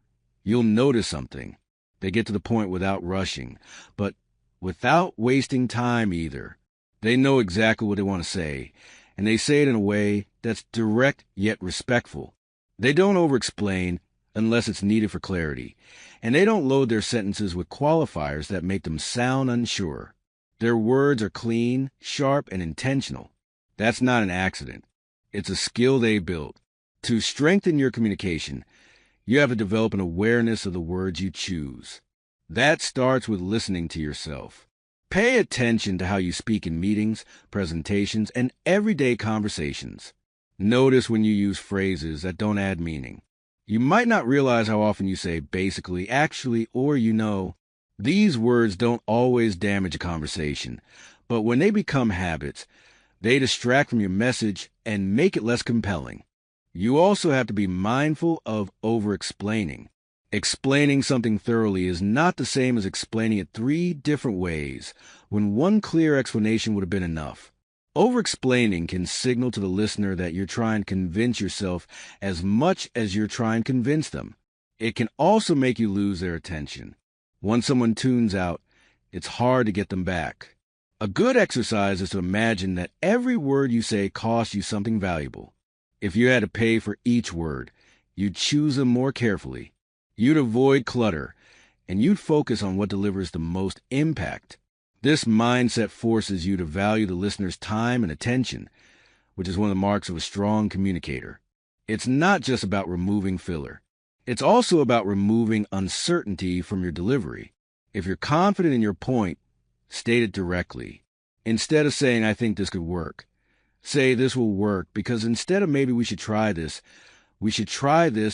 you'll notice something. They get to the point without rushing, but without wasting time either. They know exactly what they want to say, and they say it in a way that's direct yet respectful. They don't over-explain unless it's needed for clarity, and they don't load their sentences with qualifiers that make them sound unsure. Their words are clean, sharp, and intentional. That's not an accident. It's a skill they built. To strengthen your communication, you have to develop an awareness of the words you choose. That starts with listening to yourself. Pay attention to how you speak in meetings, presentations, and everyday conversations. Notice when you use phrases that don't add meaning. You might not realize how often you say basically, actually, or you know. These words don't always damage a conversation, but when they become habits, they distract from your message and make it less compelling. You also have to be mindful of over-explaining. Explaining something thoroughly is not the same as explaining it 3 different ways, when one clear explanation would have been enough. Over-explaining can signal to the listener that you're trying to convince yourself as much as you're trying to convince them. It can also make you lose their attention. Once someone tunes out, it's hard to get them back. A good exercise is to imagine that every word you say costs you something valuable. If you had to pay for each word, you'd choose them more carefully. You'd avoid clutter, and you'd focus on what delivers the most impact. This mindset forces you to value the listener's time and attention, which is one of the marks of a strong communicator. It's not just about removing filler. It's also about removing uncertainty from your delivery. If you're confident in your point, state it directly. Instead of saying, "I think this could work," say, "This will work because instead of maybe we should try this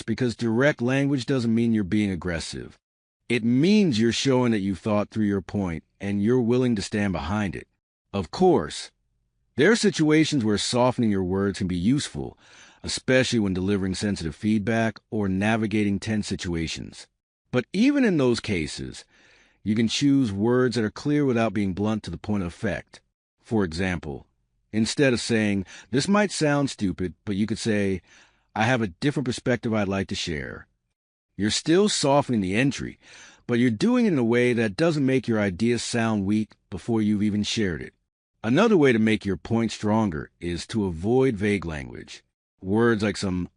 because direct language doesn't mean you're being aggressive. It means you're showing that you've thought through your point and you're willing to stand behind it." Of course, there are situations where softening your words can be useful, especially when delivering sensitive feedback or navigating tense situations. But even in those cases, you can choose words that are clear without being blunt to the point of effect. For example, instead of saying, "This might sound stupid," but you could say, "I have a different perspective I'd like to share." You're still softening the entry, but you're doing it in a way that doesn't make your idea sound weak before you've even shared it. Another way to make your point stronger is to avoid vague language. Words like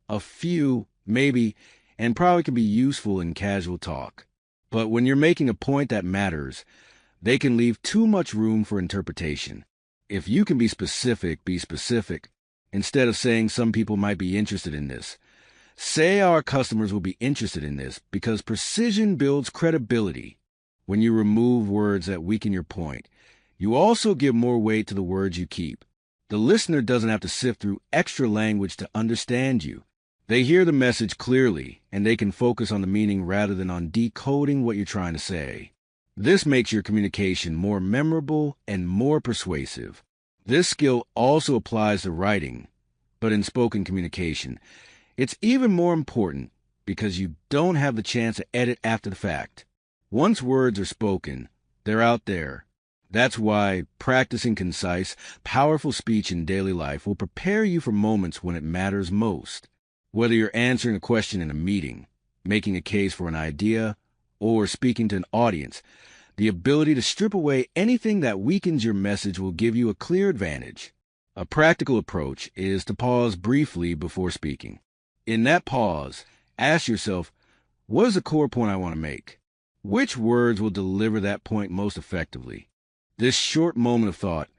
a few, maybe, and probably can be useful in casual talk. But when you're making a point that matters, they can leave too much room for interpretation. If you can be specific, be specific. Instead of saying some people might be interested in this, say our customers will be interested in this, because precision builds credibility. When you remove words that weaken your point, you also give more weight to the words you keep. The listener doesn't have to sift through extra language to understand you. They hear the message clearly, and they can focus on the meaning rather than on decoding what you're trying to say. This makes your communication more memorable and more persuasive. This skill also applies to writing, but in spoken communication, it's even more important because you don't have the chance to edit after the fact. Once words are spoken, they're out there. That's why practicing concise, powerful speech in daily life will prepare you for moments when it matters most. Whether you're answering a question in a meeting, making a case for an idea, or speaking to an audience, the ability to strip away anything that weakens your message will give you a clear advantage. A practical approach is to pause briefly before speaking. In that pause, ask yourself, what is the core point I want to make? Which words will deliver that point most effectively? This short moment of thought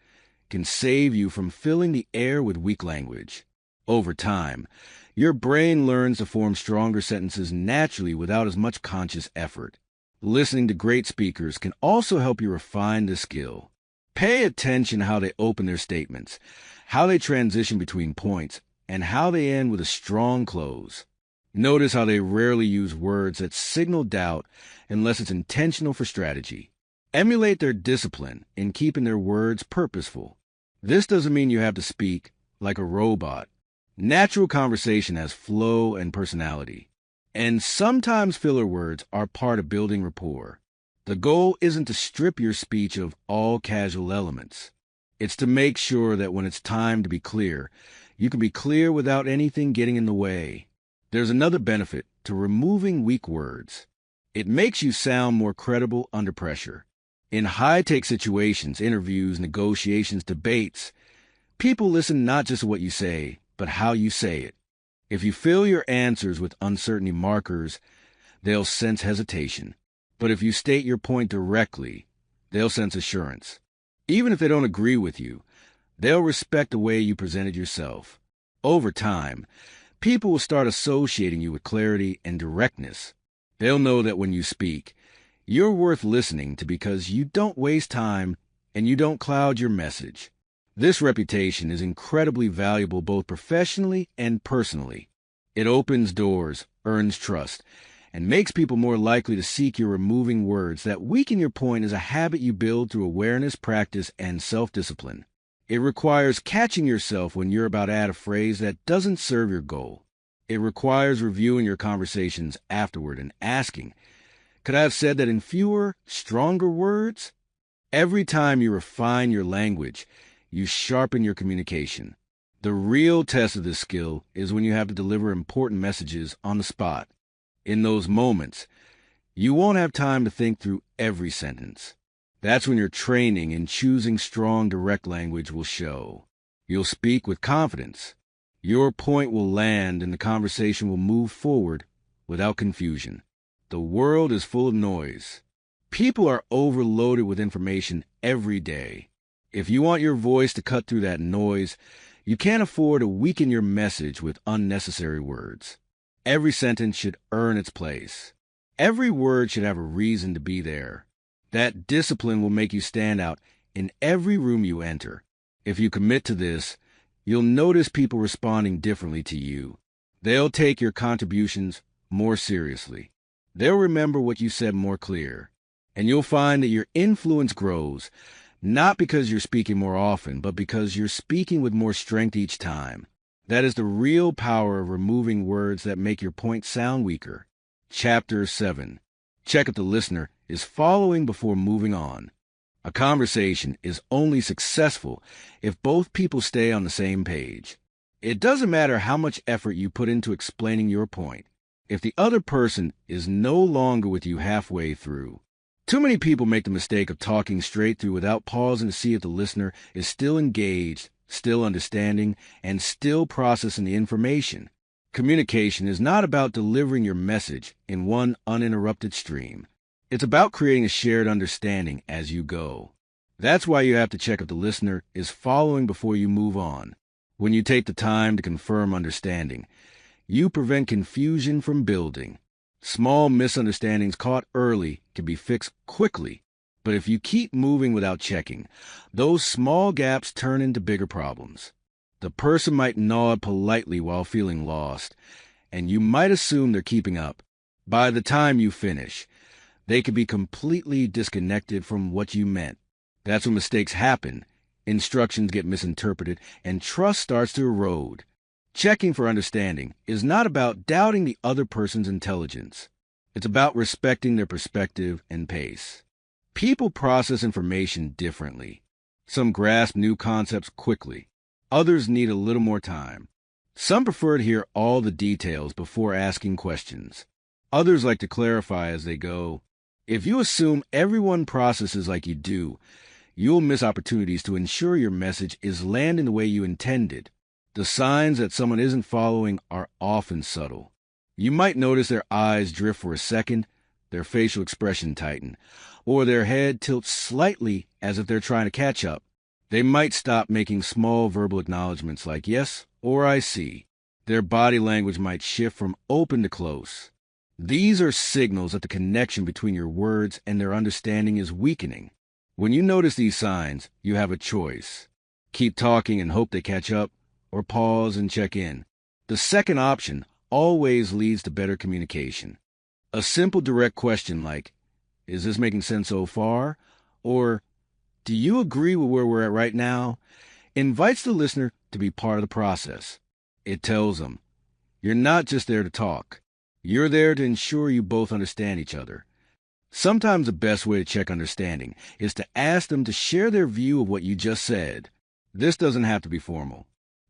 can save you from filling the air with weak language. Over time, your brain learns to form stronger sentences naturally without as much conscious effort. Listening to great speakers can also help you refine this skill. Pay attention how they open their statements, how they transition between points, and how they end with a strong close. Notice how they rarely use words that signal doubt unless it's intentional for strategy. Emulate their discipline in keeping their words purposeful. This doesn't mean you have to speak like a robot. Natural conversation has flow and personality, and sometimes filler words are part of building rapport. The goal isn't to strip your speech of all casual elements. It's to make sure that when it's time to be clear, you can be clear without anything getting in the way. There's another benefit to removing weak words. It makes you sound more credible under pressure. In high-tech situations, interviews, negotiations, debates, people listen not just to what you say, but how you say it. If you fill your answers with uncertainty markers, they'll sense hesitation. But if you state your point directly, they'll sense assurance. Even if they don't agree with you, they'll respect the way you presented yourself. Over time, people will start associating you with clarity and directness. They'll know that when you speak, you're worth listening to because you don't waste time and you don't cloud your message. This reputation is incredibly valuable both professionally and personally. It opens doors, earns trust, and makes people more likely to seek your removing words that weaken your point is a habit you build through awareness, practice, and self-discipline. It requires catching yourself when you're about to add a phrase that doesn't serve your goal. It requires reviewing your conversations afterward and asking, could I have said that in fewer, stronger words? Every time you refine your language, you sharpen your communication. The real test of this skill is when you have to deliver important messages on the spot. In those moments, you won't have time to think through every sentence. That's when your training in choosing strong, direct language will show. You'll speak with confidence. Your point will land and the conversation will move forward without confusion. The world is full of noise. People are overloaded with information every day. If you want your voice to cut through that noise, you can't afford to weaken your message with unnecessary words. Every sentence should earn its place. Every word should have a reason to be there. That discipline will make you stand out in every room you enter. If you commit to this, you'll notice people responding differently to you. They'll take your contributions more seriously. They'll remember what you said more clear. And you'll find that your influence grows, not because you're speaking more often, but because you're speaking with more strength each time. That is the real power of removing words that make your point sound weaker. Chapter 7. Check if the listener is following before moving on. A conversation is only successful if both people stay on the same page. It doesn't matter how much effort you put into explaining your point, if the other person is no longer with you halfway through. Too many people make the mistake of talking straight through without pausing to see if the listener is still engaged, still understanding, and still processing the information. Communication is not about delivering your message in one uninterrupted stream. It's about creating a shared understanding as you go. That's why you have to check if the listener is following before you move on. When you take the time to confirm understanding, you prevent confusion from building. Small misunderstandings caught early can be fixed quickly, but if you keep moving without checking, those small gaps turn into bigger problems. The person might nod politely while feeling lost, and you might assume they're keeping up. By the time you finish, they could be completely disconnected from what you meant. That's when mistakes happen, instructions get misinterpreted, and trust starts to erode. Checking for understanding is not about doubting the other person's intelligence. It's about respecting their perspective and pace. People process information differently. Some grasp new concepts quickly. Others need a little more time. Some prefer to hear all the details before asking questions. Others like to clarify as they go. If you assume everyone processes like you do, you'll miss opportunities to ensure your message is landing the way you intended. The signs that someone isn't following are often subtle. You might notice their eyes drift for a second, their facial expression tighten, or their head tilts slightly as if they're trying to catch up. They might stop making small verbal acknowledgments like yes or I see. Their body language might shift from open to close. These are signals that the connection between your words and their understanding is weakening. When you notice these signs, you have a choice. Keep talking and hope they catch up, or pause and check in. The second option always leads to better communication. A simple direct question like, is this making sense so far? Or, do you agree with where we're at right now? Invites the listener to be part of the process. It tells them, you're not just there to talk. You're there to ensure you both understand each other. Sometimes the best way to check understanding is to ask them to share their view of what you just said. This doesn't have to be formal.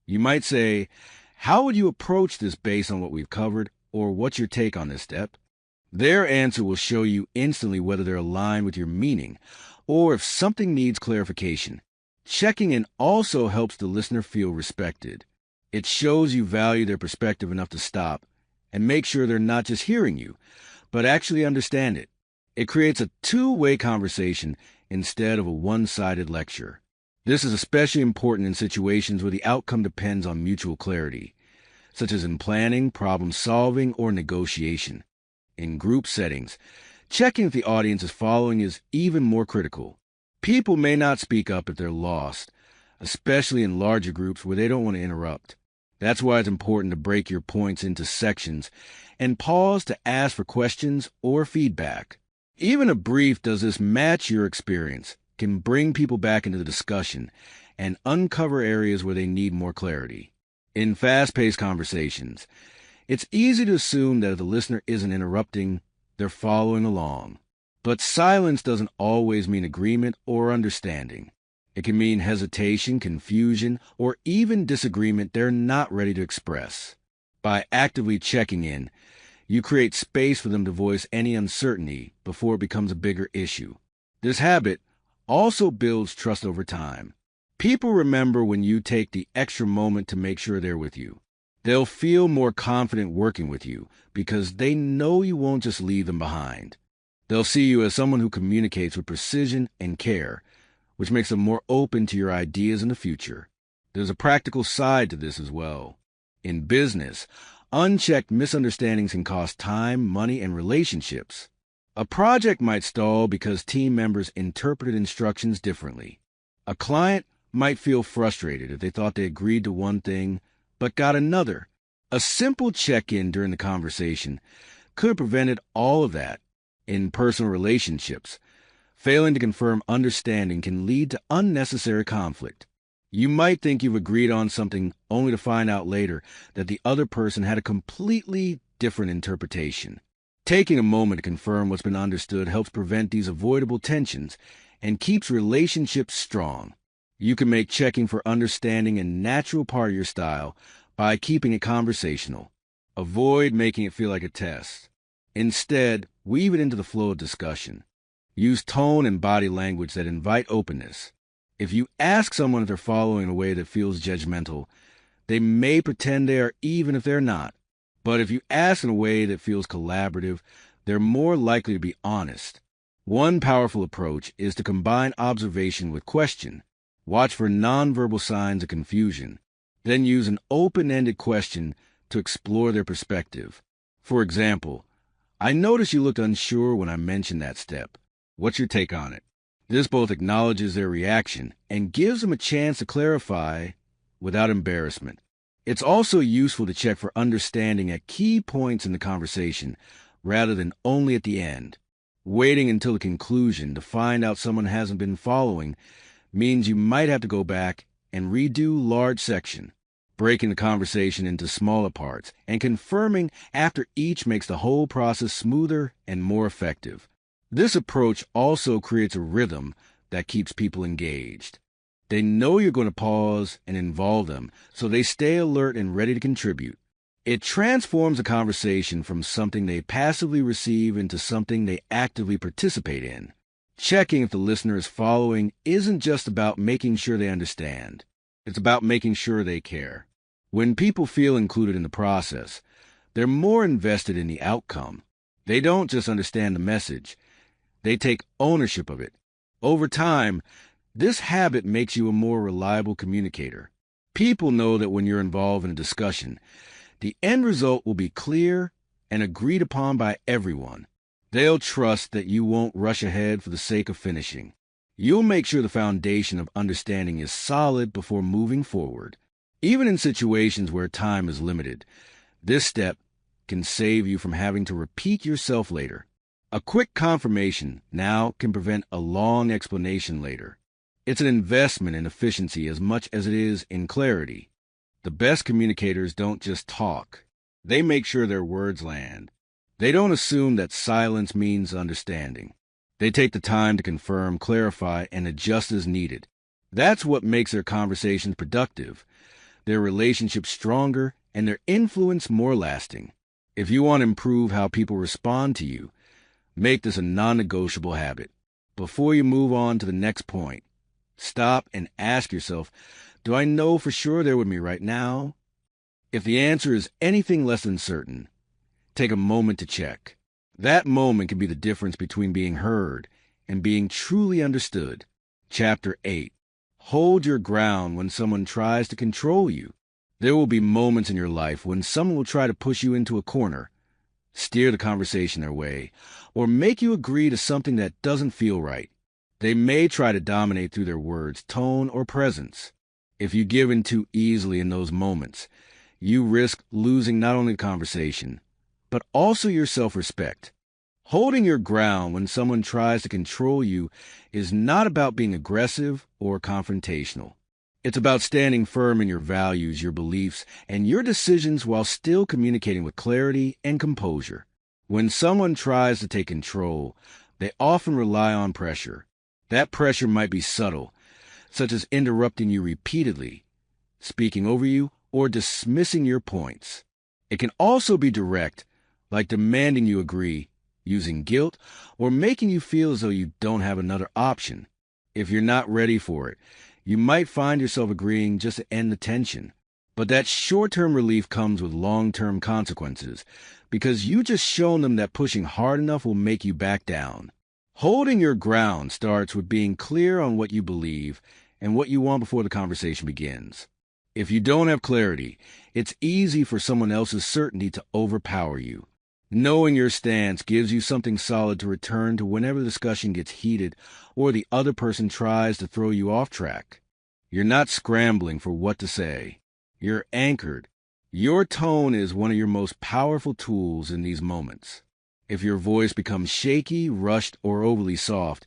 You might say, how would you approach this based on what we've covered, or what's your take on this step? Their answer will show you instantly whether they're aligned with your meaning, or if something needs clarification. Checking in also helps the listener feel respected. It shows you value their perspective enough to stop and make sure they're not just hearing you, but actually understand it. It creates a two-way conversation instead of a one-sided lecture. This is especially important in situations where the outcome depends on mutual clarity, such as in planning, problem-solving, or negotiation. In group settings, checking if the audience is following is even more critical. People may not speak up if they're lost, especially in larger groups where they don't want to interrupt. That's why it's important to break your points into sections and pause to ask for questions or feedback. Even a brief "does this match your experience" can bring people back into the discussion and uncover areas where they need more clarity. In fast-paced conversations, it's easy to assume that if the listener isn't interrupting, they're following along. But silence doesn't always mean agreement or understanding. It can mean hesitation, confusion, or even disagreement they're not ready to express. By actively checking in, you create space for them to voice any uncertainty before it becomes a bigger issue. This habit also builds trust over time. People remember when you take the extra moment to make sure they're with you. They'll feel more confident working with you because they know you won't just leave them behind. They'll see you as someone who communicates with precision and care, which makes them more open to your ideas in the future. There's a practical side to this as well. In business, unchecked misunderstandings can cost time, money, and relationships. A project might stall because team members interpreted instructions differently. A client might feel frustrated if they thought they agreed to one thing but got another. A simple check-in during the conversation could have prevented all of that. In personal relationships, failing to confirm understanding can lead to unnecessary conflict. You might think you've agreed on something only to find out later that the other person had a completely different interpretation. Taking a moment to confirm what's been understood helps prevent these avoidable tensions and keeps relationships strong. You can make checking for understanding a natural part of your style by keeping it conversational. Avoid making it feel like a test. Instead, weave it into the flow of discussion. Use tone and body language that invite openness. If you ask someone if they're following in a way that feels judgmental, they may pretend they are even if they're not. But if you ask in a way that feels collaborative, they're more likely to be honest. One powerful approach is to combine observation with question. Watch for nonverbal signs of confusion. Then use an open-ended question to explore their perspective. For example, "I noticed you looked unsure when I mentioned that step. What's your take on it?" This both acknowledges their reaction and gives them a chance to clarify without embarrassment. It's also useful to check for understanding at key points in the conversation rather than only at the end. Waiting until the conclusion to find out someone hasn't been following means you might have to go back and redo large section. Breaking the conversation into smaller parts and confirming after each makes the whole process smoother and more effective. This approach also creates a rhythm that keeps people engaged. They know you're going to pause and involve them, so they stay alert and ready to contribute. It transforms the conversation from something they passively receive into something they actively participate in. Checking if the listener is following isn't just about making sure they understand. It's about making sure they care. When people feel included in the process, they're more invested in the outcome. They don't just understand the message. They take ownership of it. Over time, this habit makes you a more reliable communicator. People know that when you're involved in a discussion, the end result will be clear and agreed upon by everyone. They'll trust that you won't rush ahead for the sake of finishing. You'll make sure the foundation of understanding is solid before moving forward. Even in situations where time is limited, this step can save you from having to repeat yourself later. A quick confirmation now can prevent a long explanation later. It's an investment in efficiency as much as it is in clarity. The best communicators don't just talk. They make sure their words land. They don't assume that silence means understanding. They take the time to confirm, clarify, and adjust as needed. That's what makes their conversations productive, their relationships stronger, and their influence more lasting. If you want to improve how people respond to you, make this a non-negotiable habit. Before you move on to the next point, stop and ask yourself, do I know for sure they're with me right now? If the answer is anything less than certain, take a moment to check. That moment can be the difference between being heard and being truly understood. Chapter 8. Hold your ground when someone tries to control you. There will be moments in your life when someone will try to push you into a corner, steer the conversation their way, or make you agree to something that doesn't feel right. They may try to dominate through their words, tone, or presence. If you give in too easily in those moments, you risk losing not only the conversation, but also your self-respect. Holding your ground when someone tries to control you is not about being aggressive or confrontational. It's about standing firm in your values, your beliefs, and your decisions while still communicating with clarity and composure. When someone tries to take control, they often rely on pressure. That pressure might be subtle, such as interrupting you repeatedly, speaking over you, or dismissing your points. It can also be direct, like demanding you agree, using guilt, or making you feel as though you don't have another option. If you're not ready for it, you might find yourself agreeing just to end the tension. But that short-term relief comes with long-term consequences, because you just shown them that pushing hard enough will make you back down. Holding your ground starts with being clear on what you believe and what you want before the conversation begins. If you don't have clarity, it's easy for someone else's certainty to overpower you. Knowing your stance gives you something solid to return to whenever the discussion gets heated or the other person tries to throw you off track. You're not scrambling for what to say. You're anchored. Your tone is one of your most powerful tools in these moments. If your voice becomes shaky, rushed, or overly soft,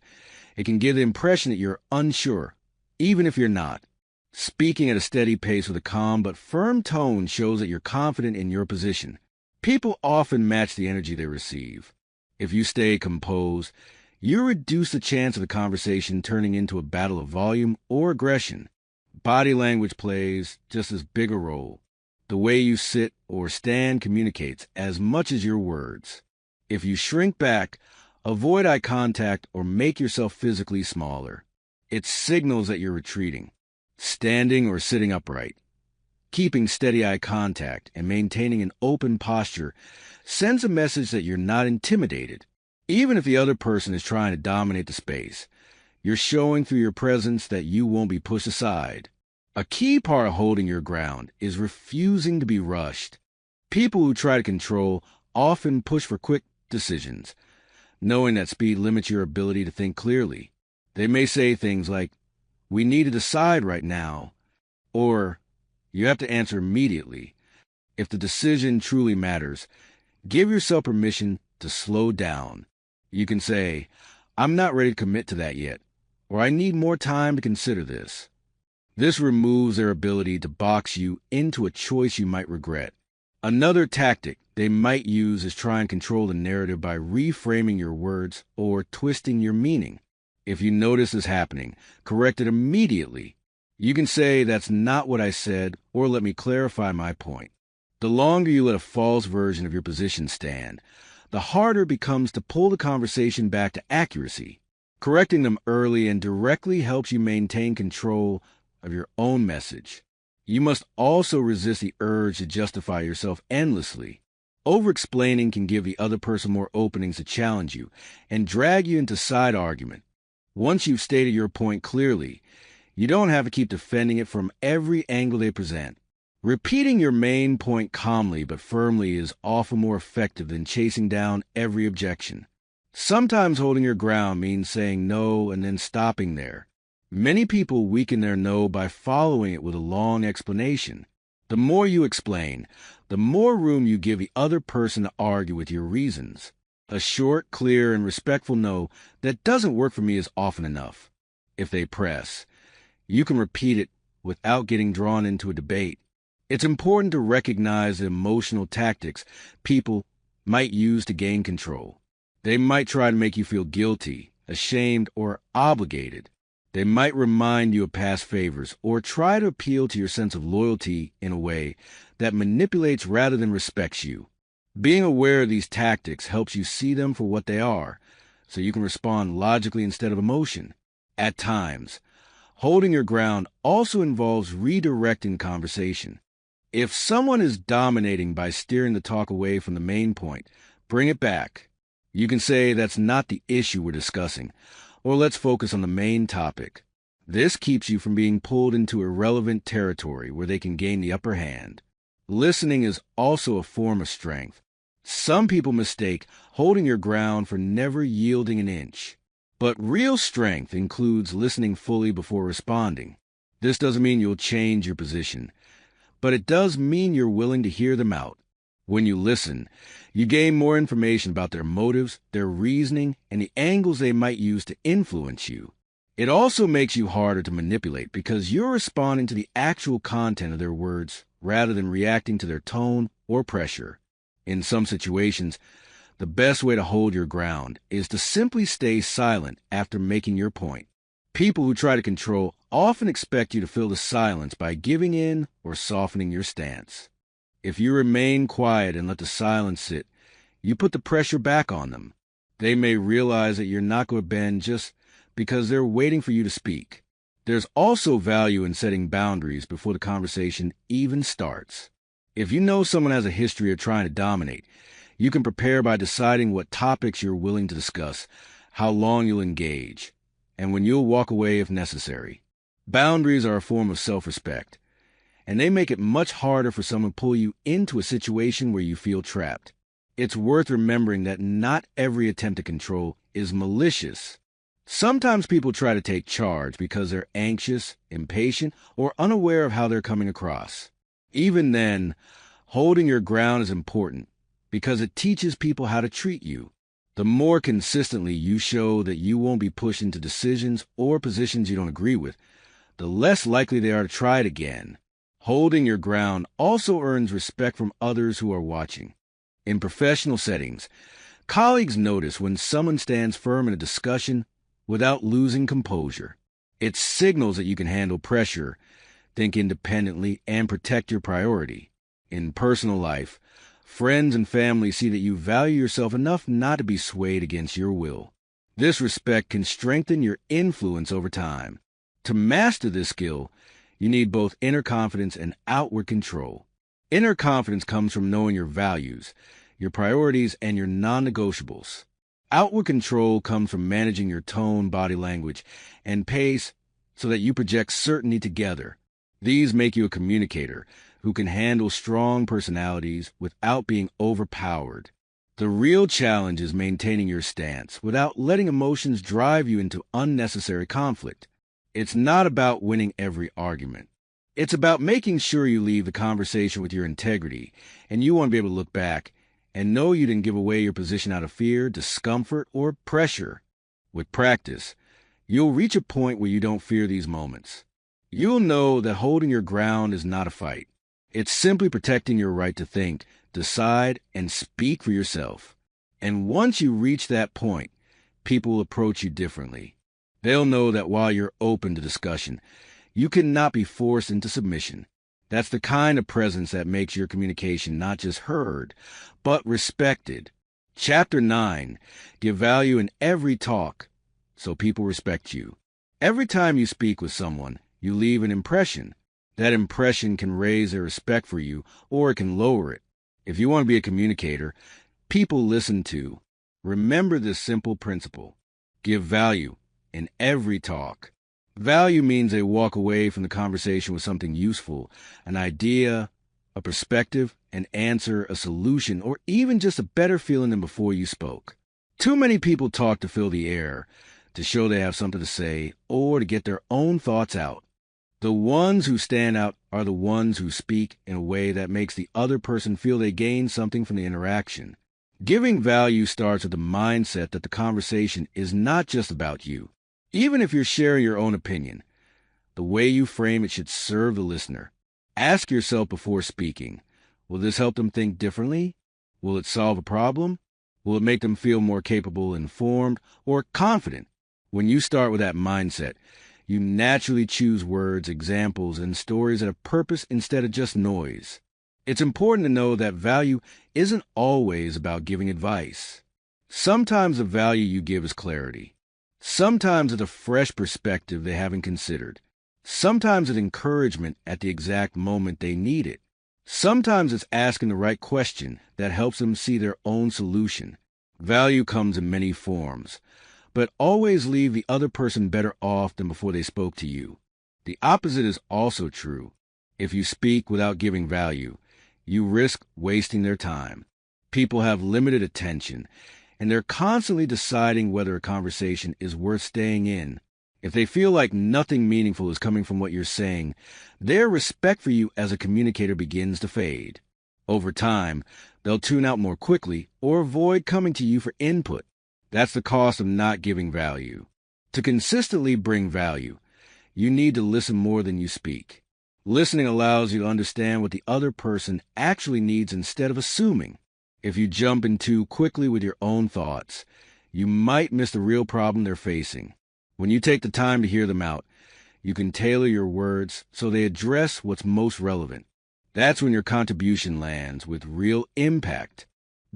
it can give the impression that you're unsure, even if you're not. Speaking at a steady pace with a calm but firm tone shows that you're confident in your position. People often match the energy they receive. If you stay composed, you reduce the chance of the conversation turning into a battle of volume or aggression. Body language plays just as big a role. The way you sit or stand communicates as much as your words. If you shrink back, avoid eye contact, or make yourself physically smaller, it signals that you're retreating. Standing or sitting upright, keeping steady eye contact, and maintaining an open posture sends a message that you're not intimidated. Even if the other person is trying to dominate the space, you're showing through your presence that you won't be pushed aside. A key part of holding your ground is refusing to be rushed. People who try to control often push for quick decisions, knowing that speed limits your ability to think clearly. They may say things like, "We need to decide right now," or "You have to answer immediately." If the decision truly matters, give yourself permission to slow down. You can say, "I'm not ready to commit to that yet," or "I need more time to consider this." This removes their ability to box you into a choice you might regret. Another tactic they might use is try and control the narrative by reframing your words or twisting your meaning. If you notice this happening, correct it immediately. You can say, "That's not what I said," or "Let me clarify my point." The longer you let a false version of your position stand, the harder it becomes to pull the conversation back to accuracy. Correcting them early and directly helps you maintain control of your own message. You must also resist the urge to justify yourself endlessly. Over-explaining can give the other person more openings to challenge you and drag you into side argument. Once you've stated your point clearly, you don't have to keep defending it from every angle they present. Repeating your main point calmly but firmly is often more effective than chasing down every objection. Sometimes holding your ground means saying no and then stopping there. Many people weaken their no by following it with a long explanation. The more you explain, the more room you give the other person to argue with your reasons. A short, clear, and respectful no that doesn't work for me is often enough. If they press, you can repeat it without getting drawn into a debate. It's important to recognize the emotional tactics people might use to gain control. They might try to make you feel guilty, ashamed, or obligated. They might remind you of past favors or try to appeal to your sense of loyalty in a way that manipulates rather than respects you. Being aware of these tactics helps you see them for what they are, so you can respond logically instead of emotion. At times, holding your ground also involves redirecting conversation. If someone is dominating by steering the talk away from the main point, bring it back. You can say, "That's not the issue we're discussing," or "Let's focus on the main topic." This keeps you from being pulled into irrelevant territory where they can gain the upper hand. Listening is also a form of strength. Some people mistake holding your ground for never yielding an inch. But real strength includes listening fully before responding. This doesn't mean you'll change your position, but it does mean you're willing to hear them out. When you listen, you gain more information about their motives, their reasoning, and the angles they might use to influence you. It also makes you harder to manipulate because you're responding to the actual content of their words rather than reacting to their tone or pressure. In some situations, the best way to hold your ground is to simply stay silent after making your point. People who try to control often expect you to fill the silence by giving in or softening your stance. If you remain quiet and let the silence sit, you put the pressure back on them. They may realize that you're not going to bend just because they're waiting for you to speak. There's also value in setting boundaries before the conversation even starts. If you know someone has a history of trying to dominate, you can prepare by deciding what topics you're willing to discuss, how long you'll engage, and when you'll walk away if necessary. Boundaries are a form of self-respect, and they make it much harder for someone to pull you into a situation where you feel trapped. It's worth remembering that not every attempt to control is malicious. Sometimes people try to take charge because they're anxious, impatient, or unaware of how they're coming across. Even then, holding your ground is important because it teaches people how to treat you. The more consistently you show that you won't be pushed into decisions or positions you don't agree with, the less likely they are to try it again. Holding your ground also earns respect from others who are watching. In professional settings, colleagues notice when someone stands firm in a discussion without losing composure. It signals that you can handle pressure, think independently, and protect your priority. In personal life, friends and family see that you value yourself enough not to be swayed against your will. This respect can strengthen your influence over time. To master this skill, you need both inner confidence and outward control. Inner confidence comes from knowing your values, your priorities, and your non-negotiables. Outward control comes from managing your tone, body language, and pace so that you project certainty together. These make you a communicator who can handle strong personalities without being overpowered. The real challenge is maintaining your stance without letting emotions drive you into unnecessary conflict. It's not about winning every argument. It's about making sure you leave the conversation with your integrity, and you want to be able to look back and know you didn't give away your position out of fear, discomfort, or pressure. With practice, you'll reach a point where you don't fear these moments. You'll know that holding your ground is not a fight. It's simply protecting your right to think, decide, and speak for yourself. And once you reach that point, people will approach you differently. They'll know that while you're open to discussion, you cannot be forced into submission. That's the kind of presence that makes your communication not just heard, but respected. Chapter 9, give value in every talk so people respect you. Every time you speak with someone, you leave an impression. That impression can raise their respect for you, or it can lower it. If you want to be a communicator, people listen to. Remember this simple principle. Give value in every talk. Value means they walk away from the conversation with something useful, an idea, a perspective, an answer, a solution, or even just a better feeling than before you spoke. Too many people talk to fill the air, to show they have something to say, or to get their own thoughts out. The ones who stand out are the ones who speak in a way that makes the other person feel they gained something from the interaction. Giving value starts with the mindset that the conversation is not just about you. Even if you're sharing your own opinion, the way you frame it should serve the listener. Ask yourself before speaking, will this help them think differently? Will it solve a problem? Will it make them feel more capable, informed, or confident? When you start with that mindset, you naturally choose words, examples, and stories that have purpose instead of just noise. It's important to know that value isn't always about giving advice. Sometimes the value you give is clarity. Sometimes it's a fresh perspective they haven't considered. Sometimes it's encouragement at the exact moment they need it. Sometimes it's asking the right question that helps them see their own solution. Value comes in many forms, but always leave the other person better off than before they spoke to you. The opposite is also true. If you speak without giving value, you risk wasting their time. People have limited attention, and they're constantly deciding whether a conversation is worth staying in. If they feel like nothing meaningful is coming from what you're saying, their respect for you as a communicator begins to fade. Over time, they'll tune out more quickly or avoid coming to you for input. That's the cost of not giving value. To consistently bring value, you need to listen more than you speak. Listening allows you to understand what the other person actually needs instead of assuming. If you jump in too quickly with your own thoughts, you might miss the real problem they're facing. When you take the time to hear them out, you can tailor your words so they address what's most relevant. That's when your contribution lands with real impact.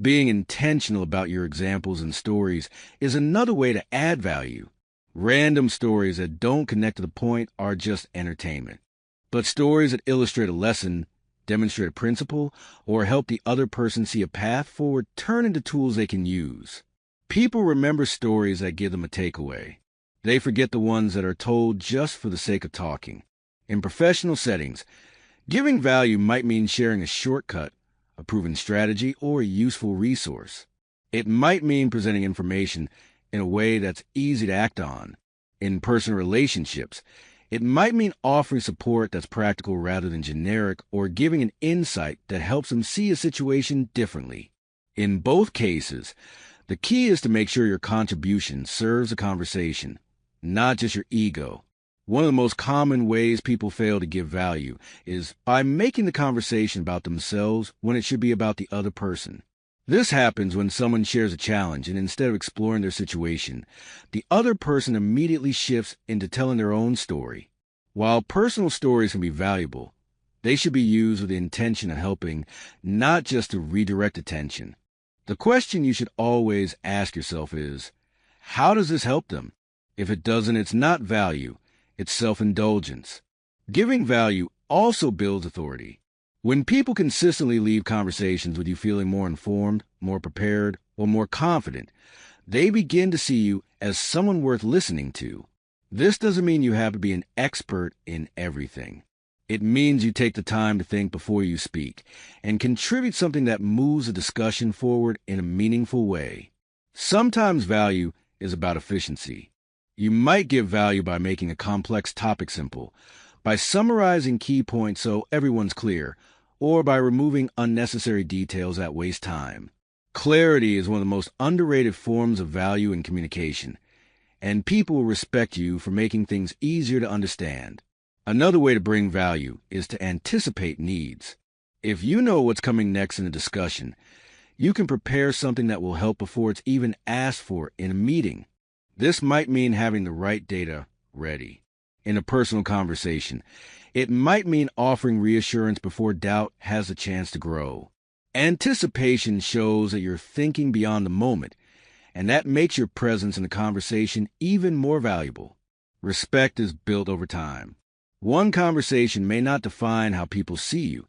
Being intentional about your examples and stories is another way to add value. Random stories that don't connect to the point are just entertainment. But stories that illustrate a lesson, demonstrate a principle, or help the other person see a path forward turn into tools they can use. People remember stories that give them a takeaway. They forget the ones that are told just for the sake of talking. In professional settings, giving value might mean sharing a shortcut, a proven strategy, or a useful resource. It might mean presenting information in a way that's easy to act on. In personal relationships, it might mean offering support that's practical rather than generic, or giving an insight that helps them see a situation differently. In both cases, the key is to make sure your contribution serves a conversation, not just your ego. One of the most common ways people fail to give value is by making the conversation about themselves when it should be about the other person. This happens when someone shares a challenge and instead of exploring their situation, the other person immediately shifts into telling their own story. While personal stories can be valuable, they should be used with the intention of helping, not just to redirect attention. The question you should always ask yourself is, how does this help them? If it doesn't, it's not value, it's self-indulgence. Giving value also builds authority. When people consistently leave conversations with you feeling more informed, more prepared, or more confident, they begin to see you as someone worth listening to. This doesn't mean you have to be an expert in everything. It means you take the time to think before you speak and contribute something that moves the discussion forward in a meaningful way. Sometimes value is about efficiency. You might give value by making a complex topic simple, by summarizing key points so everyone's clear, or by removing unnecessary details that waste time. Clarity is one of the most underrated forms of value in communication, and people will respect you for making things easier to understand. Another way to bring value is to anticipate needs. If you know what's coming next in a discussion, you can prepare something that will help before it's even asked for in a meeting. This might mean having the right data ready. In a personal conversation, it might mean offering reassurance before doubt has a chance to grow. Anticipation shows that you're thinking beyond the moment, and that makes your presence in the conversation even more valuable. Respect is built over time. One conversation may not define how people see you,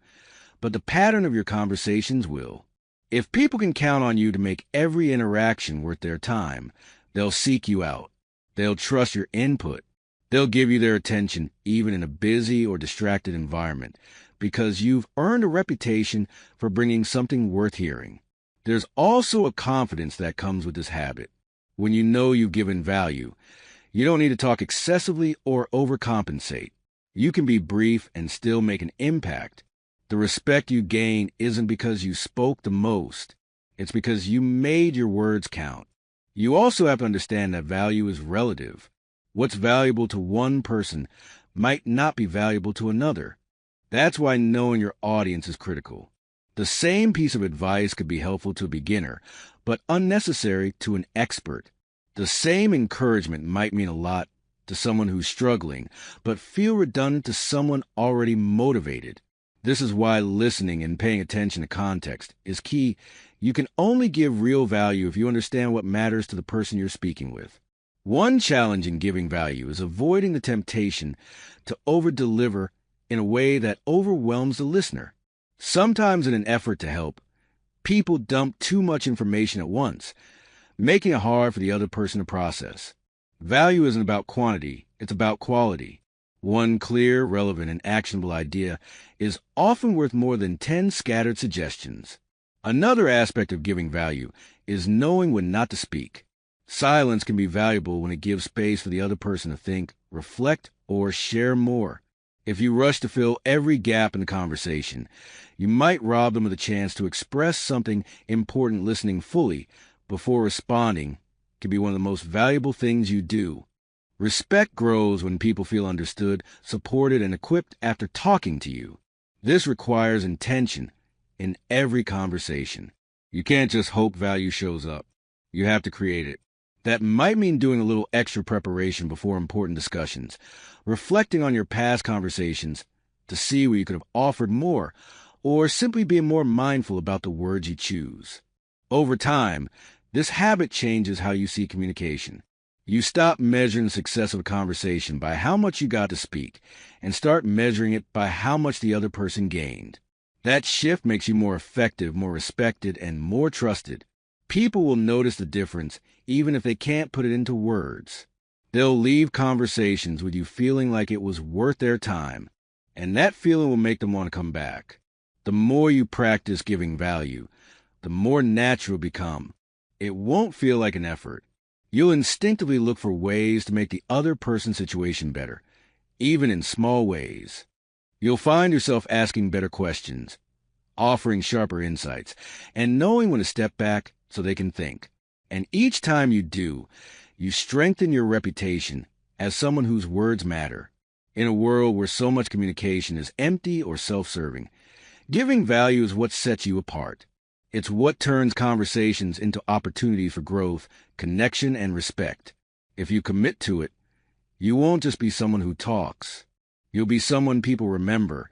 but the pattern of your conversations will. If people can count on you to make every interaction worth their time, they'll seek you out. They'll trust your input. They'll give you their attention even in a busy or distracted environment because you've earned a reputation for bringing something worth hearing. There's also a confidence that comes with this habit. When you know you've given value, you don't need to talk excessively or overcompensate. You can be brief and still make an impact. The respect you gain isn't because you spoke the most. It's because you made your words count. You also have to understand that value is relative. What's valuable to one person might not be valuable to another. That's why knowing your audience is critical. The same piece of advice could be helpful to a beginner, but unnecessary to an expert. The same encouragement might mean a lot to someone who's struggling, but feel redundant to someone already motivated. This is why listening and paying attention to context is key. You can only give real value if you understand what matters to the person you're speaking with. One challenge in giving value is avoiding the temptation to over-deliver in a way that overwhelms the listener. Sometimes in an effort to help, people dump too much information at once, making it hard for the other person to process. Value isn't about quantity, it's about quality. One clear, relevant, and actionable idea is often worth more than 10 scattered suggestions. Another aspect of giving value is knowing when not to speak. Silence can be valuable when it gives space for the other person to think, reflect, or share more. If you rush to fill every gap in the conversation, you might rob them of the chance to express something important. Listening fully before responding can be one of the most valuable things you do. Respect grows when people feel understood, supported, and equipped after talking to you. This requires intention in every conversation. You can't just hope value shows up. You have to create it. That might mean doing a little extra preparation before important discussions, reflecting on your past conversations to see where you could have offered more, or simply being more mindful about the words you choose. Over time, this habit changes how you see communication. You stop measuring the success of a conversation by how much you got to speak and start measuring it by how much the other person gained. That shift makes you more effective, more respected, and more trusted. People will notice the difference even if they can't put it into words. They'll leave conversations with you feeling like it was worth their time, and that feeling will make them want to come back. The more you practice giving value, the more natural it'll become. It won't feel like an effort. You'll instinctively look for ways to make the other person's situation better, even in small ways. You'll find yourself asking better questions, offering sharper insights, and knowing when to step back so they can think. And each time you do, you strengthen your reputation as someone whose words matter. In a world where so much communication is empty or self-serving, giving value is what sets you apart. It's what turns conversations into opportunities for growth, connection, and respect. If you commit to it, you won't just be someone who talks. You'll be someone people remember,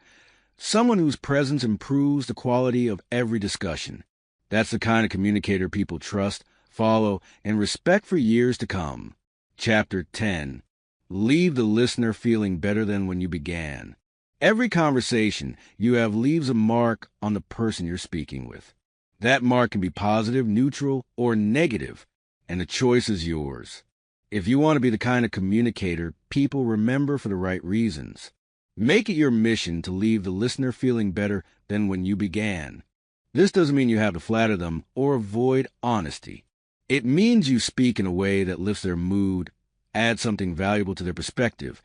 someone whose presence improves the quality of every discussion. That's the kind of communicator people trust, follow, and respect for years to come. Chapter 10. Leave the listener feeling better than when you began. Every conversation you have leaves a mark on the person you're speaking with. That mark can be positive, neutral, or negative, and the choice is yours. If you want to be the kind of communicator people remember for the right reasons, make it your mission to leave the listener feeling better than when you began. This doesn't mean you have to flatter them or avoid honesty. It means you speak in a way that lifts their mood, adds something valuable to their perspective,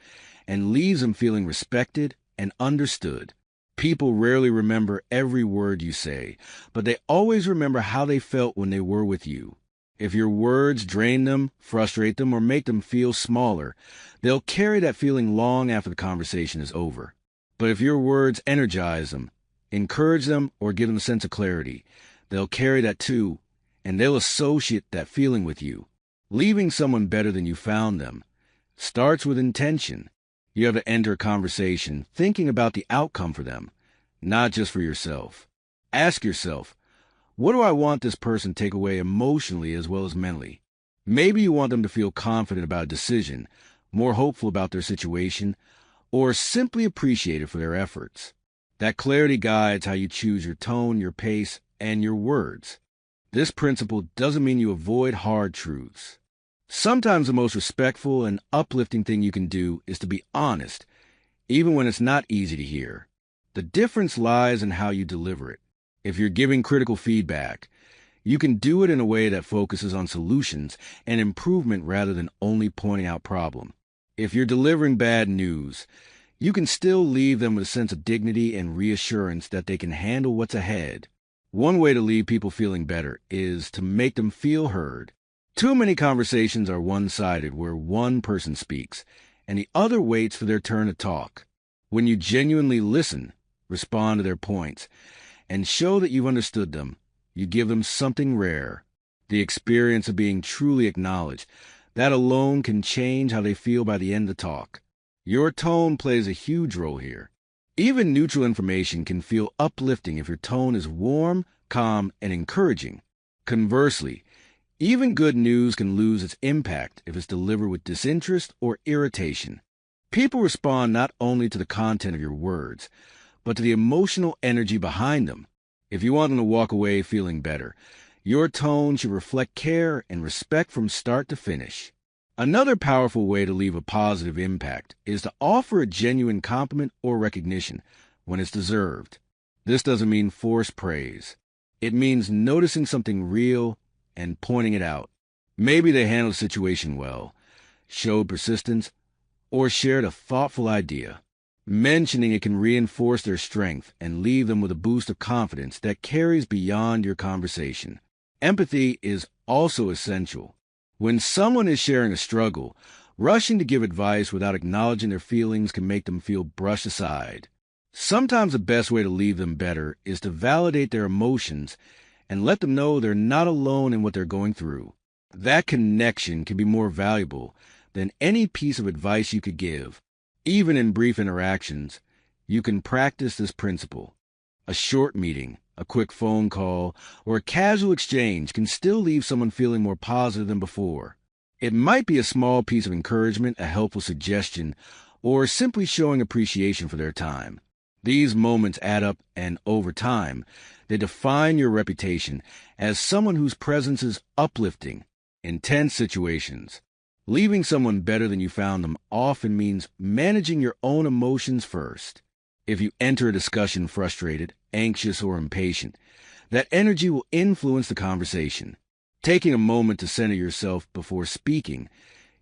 and leaves them feeling respected and understood. People rarely remember every word you say, but they always remember how they felt when they were with you. If your words drain them, frustrate them, or make them feel smaller, they'll carry that feeling long after the conversation is over. But if your words energize them, encourage them, or give them a sense of clarity, they'll carry that too, and they'll associate that feeling with you. Leaving someone better than you found them starts with intention. You have to enter a conversation thinking about the outcome for them, not just for yourself. Ask yourself, what do I want this person to take away emotionally as well as mentally? Maybe you want them to feel confident about a decision, more hopeful about their situation, or simply appreciated for their efforts. That clarity guides how you choose your tone, your pace, and your words. This principle doesn't mean you avoid hard truths. Sometimes the most respectful and uplifting thing you can do is to be honest, even when it's not easy to hear. The difference lies in how you deliver it. If you're giving critical feedback, you can do it in a way that focuses on solutions and improvement rather than only pointing out problems. If you're delivering bad news, you can still leave them with a sense of dignity and reassurance that they can handle what's ahead. One way to leave people feeling better is to make them feel heard. Too many conversations are one-sided, where one person speaks and the other waits for their turn to talk. When you genuinely listen, respond to their points, and show that you've understood them, you give them something rare, the experience of being truly acknowledged. That alone can change how they feel by the end of the talk. Your tone plays a huge role here. Even neutral information can feel uplifting if your tone is warm, calm, and encouraging. Conversely, even good news can lose its impact if it's delivered with disinterest or irritation. People respond not only to the content of your words, but to the emotional energy behind them. If you want them to walk away feeling better, your tone should reflect care and respect from start to finish. Another powerful way to leave a positive impact is to offer a genuine compliment or recognition when it's deserved. This doesn't mean forced praise. It means noticing something real and pointing it out. Maybe they handled the situation well, showed persistence, or shared a thoughtful idea. Mentioning it can reinforce their strength and leave them with a boost of confidence that carries beyond your conversation. Empathy is also essential. When someone is sharing a struggle, rushing to give advice without acknowledging their feelings can make them feel brushed aside. Sometimes the best way to leave them better is to validate their emotions and let them know they're not alone in what they're going through. That connection can be more valuable than any piece of advice you could give. Even in brief interactions, you can practice this principle. A short meeting, a quick phone call, or a casual exchange can still leave someone feeling more positive than before. It might be a small piece of encouragement, a helpful suggestion, or simply showing appreciation for their time. These moments add up, and over time, they define your reputation as someone whose presence is uplifting. In tense situations, leaving someone better than you found them often means managing your own emotions first. If you enter a discussion frustrated, anxious, or impatient, that energy will influence the conversation. Taking a moment to center yourself before speaking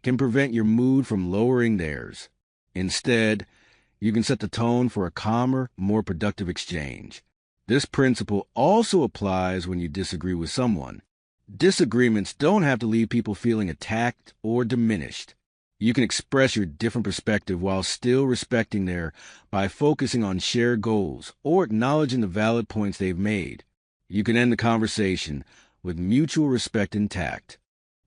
can prevent your mood from lowering theirs. Instead, you can set the tone for a calmer, more productive exchange. This principle also applies when you disagree with someone. Disagreements don't have to leave people feeling attacked or diminished. You can express your different perspective while still respecting theirs by focusing on shared goals or acknowledging the valid points they've made. You can end the conversation with mutual respect intact.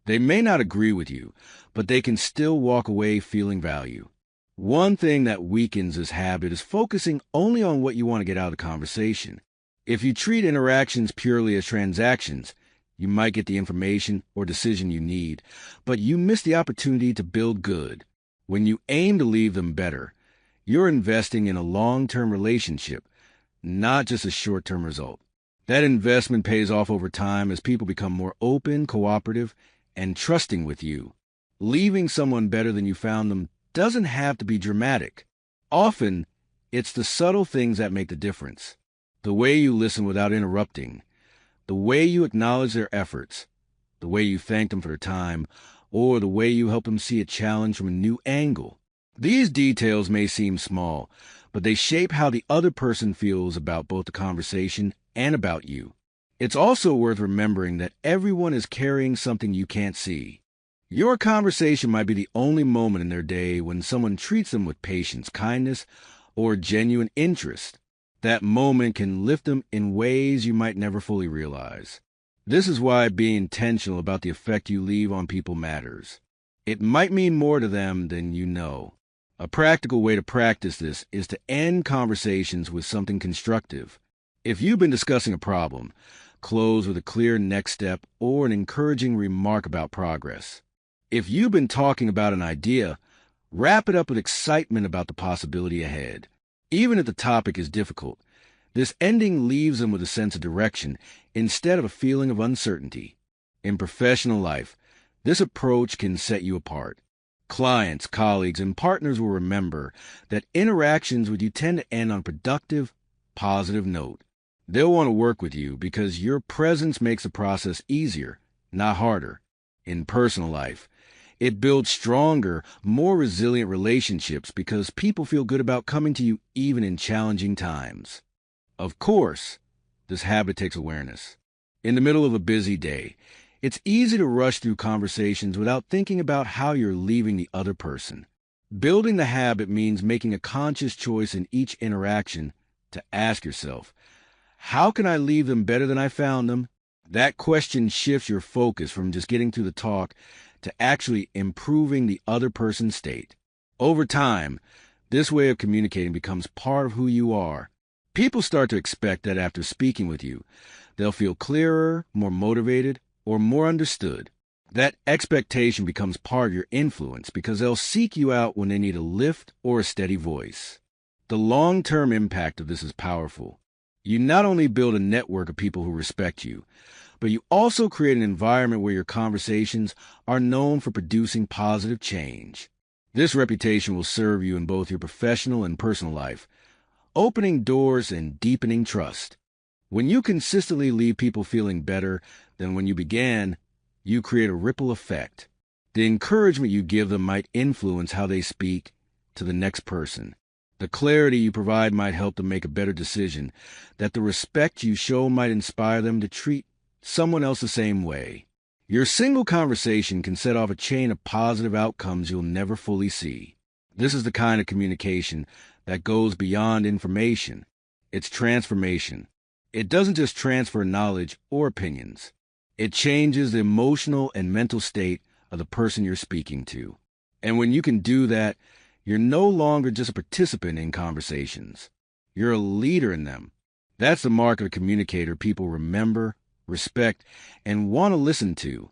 They may not agree with you, but they can still walk away feeling value. One thing that weakens this habit is focusing only on what you want to get out of the conversation. If you treat interactions purely as transactions, you might get the information or decision you need, but you miss the opportunity to build good. When you aim to leave them better, you're investing in a long-term relationship, not just a short-term result. That investment pays off over time as people become more open, cooperative, and trusting with you. Leaving someone better than you found them doesn't have to be dramatic. Often, it's the subtle things that make the difference. The way you listen without interrupting, the way you acknowledge their efforts, the way you thank them for their time, or the way you help them see a challenge from a new angle. These details may seem small, but they shape how the other person feels about both the conversation and about you. It's also worth remembering that everyone is carrying something you can't see. Your conversation might be the only moment in their day when someone treats them with patience, kindness, or genuine interest. That moment can lift them in ways you might never fully realize. This is why being intentional about the effect you leave on people matters. It might mean more to them than you know. A practical way to practice this is to end conversations with something constructive. If you've been discussing a problem, close with a clear next step or an encouraging remark about progress. If you've been talking about an idea, wrap it up with excitement about the possibility ahead. Even if the topic is difficult, this ending leaves them with a sense of direction instead of a feeling of uncertainty. In professional life, this approach can set you apart. Clients, colleagues, and partners will remember that interactions with you tend to end on a productive, positive note. They'll want to work with you because your presence makes the process easier, not harder. In personal life, it builds stronger, more resilient relationships because people feel good about coming to you even in challenging times. Of course, this habit takes awareness. In the middle of a busy day, it's easy to rush through conversations without thinking about how you're leaving the other person. Building the habit means making a conscious choice in each interaction to ask yourself, how can I leave them better than I found them? That question shifts your focus from just getting through the talk to actually improving the other person's state. Over time, this way of communicating becomes part of who you are. People start to expect that after speaking with you, they'll feel clearer, more motivated, or more understood. That expectation becomes part of your influence because they'll seek you out when they need a lift or a steady voice. The long-term impact of this is powerful. You not only build a network of people who respect you, but you also create an environment where your conversations are known for producing positive change. This reputation will serve you in both your professional and personal life, opening doors and deepening trust. When you consistently leave people feeling better than when you began, You create a ripple effect. The encouragement you give them might influence how they speak to the next person. The clarity you provide might help them make a better decision. That the respect you show might inspire them to treat someone else the same way. Your single conversation can set off a chain of positive outcomes you'll never fully see. This is the kind of communication that goes beyond information. It's transformation. It doesn't just transfer knowledge or opinions. It changes the emotional and mental state of the person you're speaking to. And when you can do that, you're no longer just a participant in conversations. You're a leader in them. That's the mark of a communicator people remember, respect, and want to listen to.